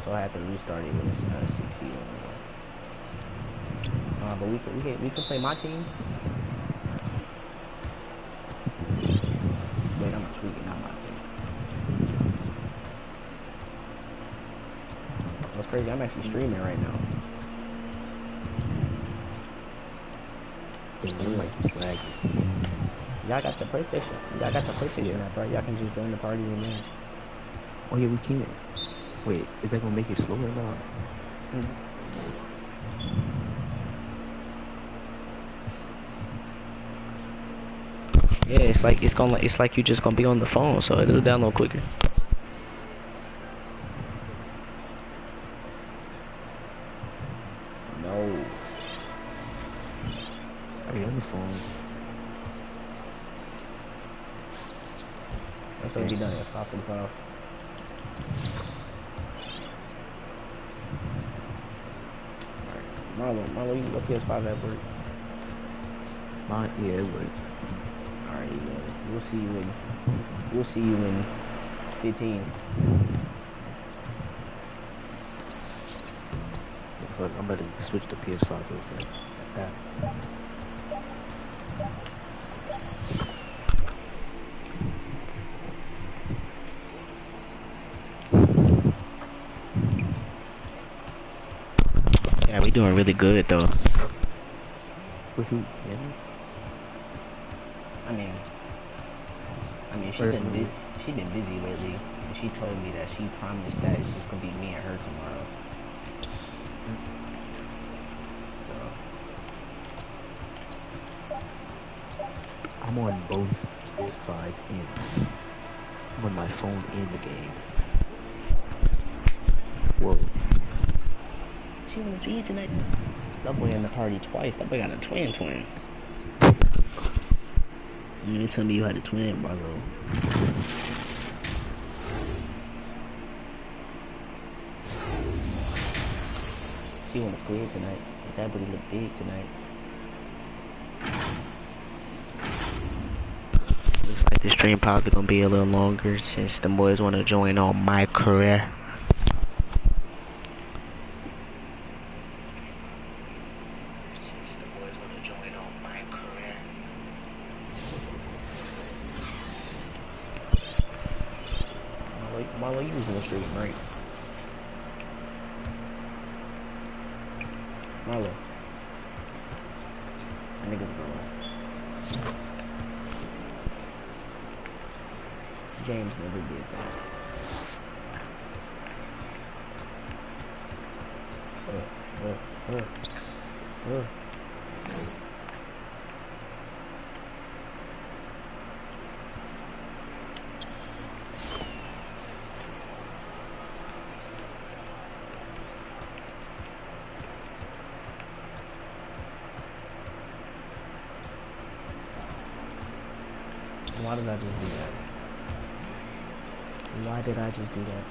So I have to restart it when it's 60 or more. But we can play my team. Wait, I'm tweaking out my thing. What's crazy? I'm actually streaming right now. Damn, like it's lagging. Y'all got the PlayStation. Y'all got the PlayStation app, right? Y'all can just join the party in there. Oh yeah, we can. Wait, is that gonna make it slower or not? Yeah, it's like you just gonna be on the phone, so it'll download quicker. No. Are you on the phone? That's what we done at 5:45. Alright, Marlo, you got PS5 at work? Mine, yeah, it would. Alright, we'll see you in 15. But I'm about to switch to PS5 real quick. Yeah, we doing really good though. With who? Yeah. I mean, she been busy lately, and she told me that she promised that it's just gonna be me and her tomorrow. So I'm on both PS5 and I'm on my phone in the game. Whoa. She wants me tonight. That boy in the party twice. That boy got a twin. You didn't tell me you had a twin, brother. She went to school tonight. That booty look big tonight. Looks like the stream probably gonna be a little longer since the boys wanna join on my career. Marlo, you was in the street, right? Marlo. That nigga's girl. James never did that. Why did I just do that? Why did I just do that?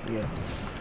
Yeah.